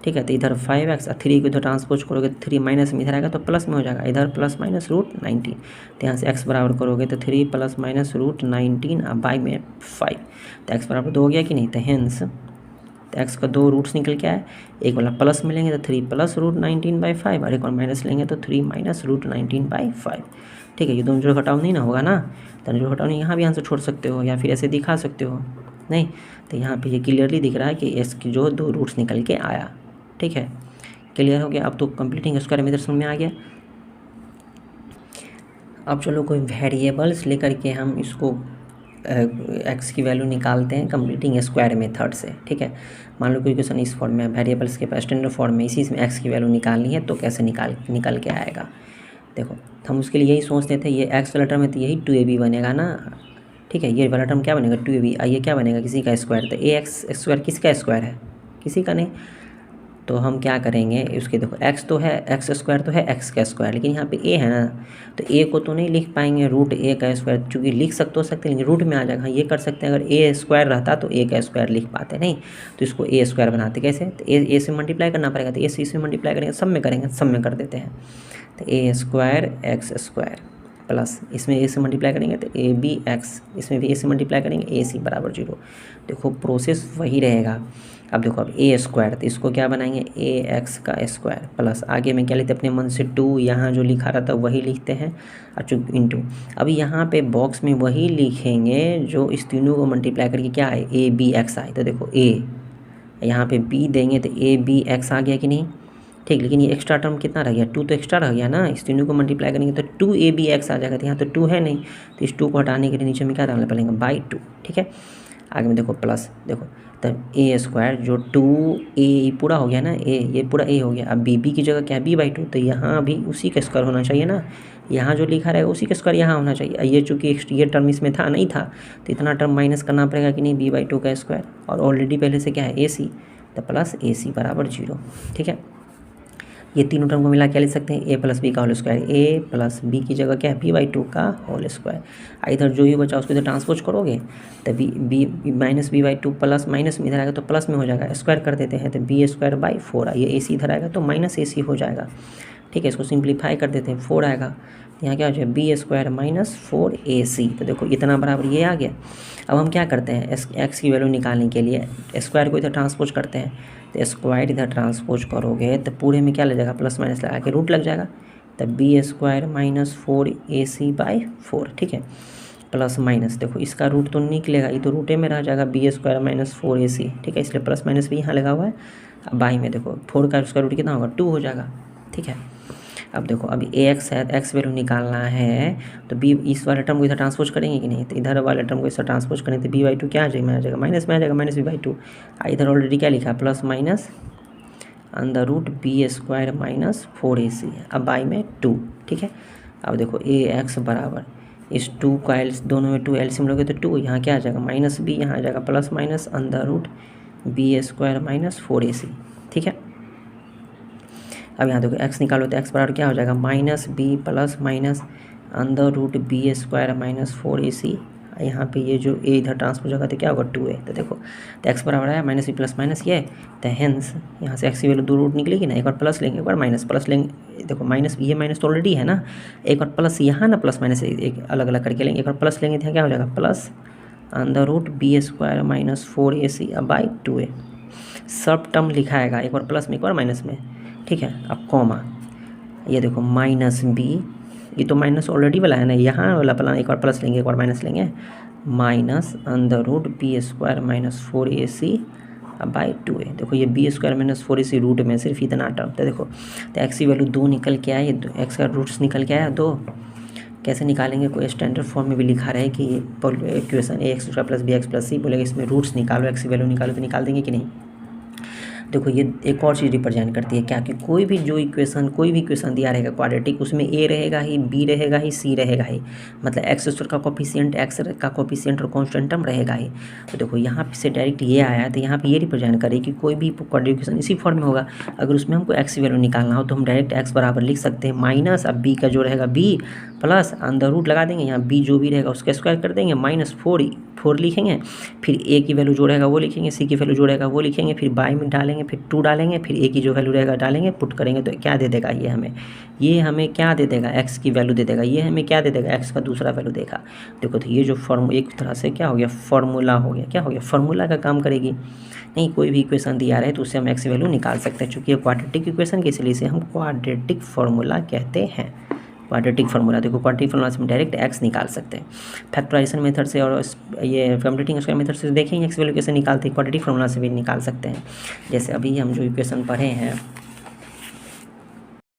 ठीक है, तो इधर 5x और 3 को इधर ट्रांसपोज करोगे तो 3 माइनस में इधर आएगा तो प्लस में हो जाएगा, इधर प्लस माइनस रूट 19, तो यहाँ से x बराबर करोगे तो 3 प्लस माइनस रूट 19 और बाई में 5, तो x बराबर 2 हो गया कि नहीं, तो हेंस तो x का 2 रूट्स निकल के आए, एक वाला प्लस में लेंगे तो 3 प्लस रूट 19/5 और एक और माइनस लेंगे तो 3 माइनस रूट 19/5, ठीक है। ये दोनों जोड़ घटाव नहीं ना होगा ना, तो जोड़ घटाव नहीं यहाँ भी आंसर छोड़ सकते हो या फिर ऐसे दिखा सकते हो, नहीं तो यहाँ पे ये क्लियरली दिख रहा है कि इसकी जो 2 रूट्स निकल के आया, ठीक है, क्लियर हो गया। अब तो कंप्लीटिंग स्क्वायर मेथड समझ में आ गया। अब चलो कोई वेरिएबल्स लेकर के हम इसको x की वैल्यू निकालते हैं कंप्लीटिंग स्क्वायर मेथड से, ठीक है। मान लो कोई क्वेश्चन इस फॉर्म में वेरिएबल्स के पास स्टैंडर्ड फॉर्म में इसी में x की वैल्यू निकालनी है तो कैसे निकल के आएगा। देखो हम उसके लिए यही सोचते थे, ये x वाला टर्म है तो यही 2ab बनेगा ना, ठीक है, ये वाला टर्म क्या बनेगा 2ab, ये क्या बनेगा किसी का स्क्वायर, तो ax स्क्वायर किसका स्क्वायर है किसी का नहीं, तो हम क्या करेंगे, उसके देखो एक्स तो है, एक्स स्क्वायर तो है एक्स का स्क्वायर, लेकिन यहाँ पे ए है ना, तो ए को तो नहीं लिख पाएंगे रूट ए का स्क्वायर, चूँकि लिख सकते लेकिन रूट में आ जाएगा। हाँ ये कर सकते हैं, अगर ए स्क्वायर रहता तो ए का स्क्वायर लिख पाते, नहीं तो इसको ए स्क्वायर बनाते। कैसे, तो ए से मल्टीप्लाई करना पड़ेगा, तो ए से इसमें मल्टीप्लाई करेंगे, सब में करेंगे, सब में कर देते हैं। तो ए स्क्वायर एक्स स्क्वायर प्लस इसमें ए से मल्टीप्लाई करेंगे तो ए बी एक्स, इसमें भी ए से मल्टीप्लाई करेंगे, ए सी बराबर 0। देखो प्रोसेस वही रहेगा। अब देखो अब ए स्क्वायर, तो इसको क्या बनाएंगे, ए एक्स का स्क्वायर प्लस आगे में क्या लिखते हैं अपने मन से 2, यहाँ जो लिखा रहता है वही लिखते हैं, और इंटू। अब यहाँ पे बॉक्स में वही लिखेंगे जो इस तीनों को मल्टीप्लाई करके क्या है, ए बी एक्स आए। तो देखो ए, यहाँ पे बी देंगे तो ए बी एक्स आ गया कि नहीं, ठीक। लेकिन ये एक्स्ट्रा टर्म कितना रह गया, 2 तो एक्स्ट्रा रह गया ना, इस तीनों को मल्टीप्लाई करेंगे तो 2 ए बी एक्स आ जाएगा। तो यहाँ तो 2 है नहीं, तो इस 2 को हटाने के लिए नीचे में क्या डालना पड़ेगा, बाई 2, ठीक है। आगे में देखो प्लस, देखो तब ए स्क्वायर जो 2 ए पूरा हो गया ना, ए ये पूरा ए हो गया। अब बी की जगह क्या है, बी बाई 2, तो यहाँ भी उसी का स्क्वायर होना चाहिए ना, यहाँ जो लिखा रहेगा उसी का स्क्वायर यहाँ होना चाहिए। ये चूँकि ये टर्म इसमें था नहीं था, तो इतना टर्म माइनस करना पड़ेगा कि नहीं, बी बाई 2 का स्क्वायर, और ऑलरेडी पहले से क्या है ए सी, तो प्लस ए सी बराबर 0, ठीक है। ये तीनों टर्म को मिला क्या लिख सकते हैं, ए प्लस बी का होल स्क्वायर, ए प्लस बी की जगह क्या है, बी बाई 2 का होल स्क्वायर। इधर जो ही बचा उसको इधर ट्रांसपोज करोगे तो B minus B by 2 plus minus में इधर आएगा तो प्लस में हो जाएगा, स्क्वायर कर देते हैं तो बी स्क्वायर बाई 4, ये ए सी इधर आएगा तो माइनस ए सी हो जाएगा, ठीक है। इसको सिंप्लीफाई कर देते हैं, 4 आएगा, यहाँ क्या हो जाएगा, बी स्क्वायर माइनस 4 ए सी। तो देखो इतना बराबर ये आ गया। अब हम क्या करते हैं, एक्स की वैल्यू निकालने के लिए स्क्वायर को इधर ट्रांसपोज करते हैं, तो स्क्वायर इधर ट्रांसपोज करोगे तो पूरे में क्या लग जाएगा, प्लस माइनस लगा के रूट लग जाएगा, तब B square minus 4 A C by 4, ठीक है। प्लस माइनस देखो इसका रूट तो निकलेगा, ये तो रूटे में रह जाएगा, B square minus 4 A C, ठीक है, इसलिए प्लस माइनस भी यहाँ लगा हुआ है। अब बाई में देखो 4 का उसका रूट कितना होगा, 2 हो जाएगा, ठीक है। अब देखो अभी ए एक्स है, एक्स वैल्यू निकालना है, तो बी इस वाले टर्म को इधर ट्रांसपोज करेंगे कि नहीं, तो इधर वाले टर्म को इधर ट्रांसपोज करेंगे तो बी बाई 2 क्या आ जाएगा, माइनस में आ जाएगा, माइनस बी बाई 2। इधर ऑलरेडी क्या लिखा है, plus minus under root B square minus 4 A C, अब बाई में 2, ठीक है। अब देखो ए एक्स बराबर इस 2 का एल, दोनों में 2 एलसीएम लोगे तो 2, यहाँ क्या आ जाएगा, माइनस बी, यहाँ आ जाएगा plus minus under root B square minus 4 A C, ठीक है। अब यहाँ देखो x निकालो तो x बराबर क्या हो जाएगा, minus B plus minus under root B square minus 4 A C. यहाँ पे ये जो ए इधर ट्रांसपोज होगा तो क्या होगा, 2 ए। तो देखो तो x बराबर है माइनस बी प्लस माइनस ये, तो हेंस यहाँ से x की वैल्यू 2 रूट निकलेगी ना, एक बार प्लस लेंगे एक बार माइनस, प्लस लेंगे, देखो माइनस ये माइनस तो ऑलरेडी है ना, एक बार प्लस यहाँ ना प्लस माइनस एक अलग अलग करके लेंगे, एक बार प्लस लेंगे तो यहाँ क्या हो जाएगा, plus under root B square minus 4 A C by 2 A. सब टर्म लिखाएगा, एक बार प्लस में एक बार माइनस में, ठीक है। अब कॉमा, ये देखो माइनस बी, ये तो माइनस ऑलरेडी वाला है ना, यहाँ वाला प्लान एक बार प्लस लेंगे एक बार माइनस लेंगे, minus under root B square minus 4 A C by 2 A. देखो ये B square minus 4 A C root में सिर्फ इतना टर्म, तो देखो तो एक्स की वैल्यू 2 निकल के आए, एक्स का रूट्स निकल के आया 2। कैसे निकालेंगे, कोई स्टैंडर्ड फॉर्म में भी लिखा रहे कि equation a x square plus b x plus c, बोलेगा इसमें रूट्स निकालो, एक्स की वैल्यू निकालो, तो निकाल देंगे कि नहीं। देखो ये एक और चीज़ रिप्रेजेंट करती है क्या, कि कोई भी जो इक्वेशन, कोई भी इक्वेशन दिया रहेगा क्वाड्रेटिक, उसमें ए रहेगा ही, बी रहेगा ही, सी रहेगा ही, मतलब एक्स स्क्वायर का कोफिशिएंट, एक्स का कोफिशिएंट और कांस्टेंट टर्म रहेगा ही। तो देखो यहाँ से डायरेक्ट ये आया, तो यहाँ पे ये रिप्रेजेंट करे कि कोई भी क्वाड्रेटिक इक्वेशन इसी फॉर्म में होगा। अगर उसमें हमको एक्स की वैल्यू निकालना हो तो हम डायरेक्ट एक्स बराबर लिख सकते हैं माइनस, अब बी का जो रहेगा बी प्लस अंडर रूट लगा देंगे, यहाँ बी जो भी रहेगा उसका स्क्वायर कर देंगे, माइनस 4 लिखेंगे, फिर ए की वैल्यू जो रहेगा वो लिखेंगे, सी की वैल्यू जो रहेगा वो लिखेंगे, फिर बाई में डालेंगे, फिर 2 डालेंगे, फिर ए की जो वैल्यू रहेगा डालेंगे, पुट करेंगे, तो क्या दे देगा ये हमें क्या दे देगा, एक्स की वैल्यू दे देगा, ये हमें क्या दे देगा, एक्स का दूसरा वैल्यू देगा। देखो तो ये जो एक तरह से क्या हो गया, फार्मूला हो गया, क्या हो गया, फार्मूला का काम करेगी। नहीं कोई भी इक्वेशन दिया रहे तो उससे हम एक्स की वैल्यू निकाल सकते हैं, चूँकि ये क्वाड्रेटिक इक्वेशन के इसलिए इसे हम क्वाड्रेटिक फार्मूला कहते हैं। क्वाड्रेटिक फार्मूला, देखो क्वाड्रेटिक फार्मूला से हम डायरेक्ट एक्स निकाल सकते हैं। फैक्टराइजेशन मेथड से और ये कंप्यूटिंग स्क्वायर मेथड से देखेंगे एक्स वैल्यू कैसे निकालते हैं, क्वाड्रेटिक फार्मूला से भी निकाल सकते हैं। जैसे अभी हम जो इक्वेशन पढ़े हैं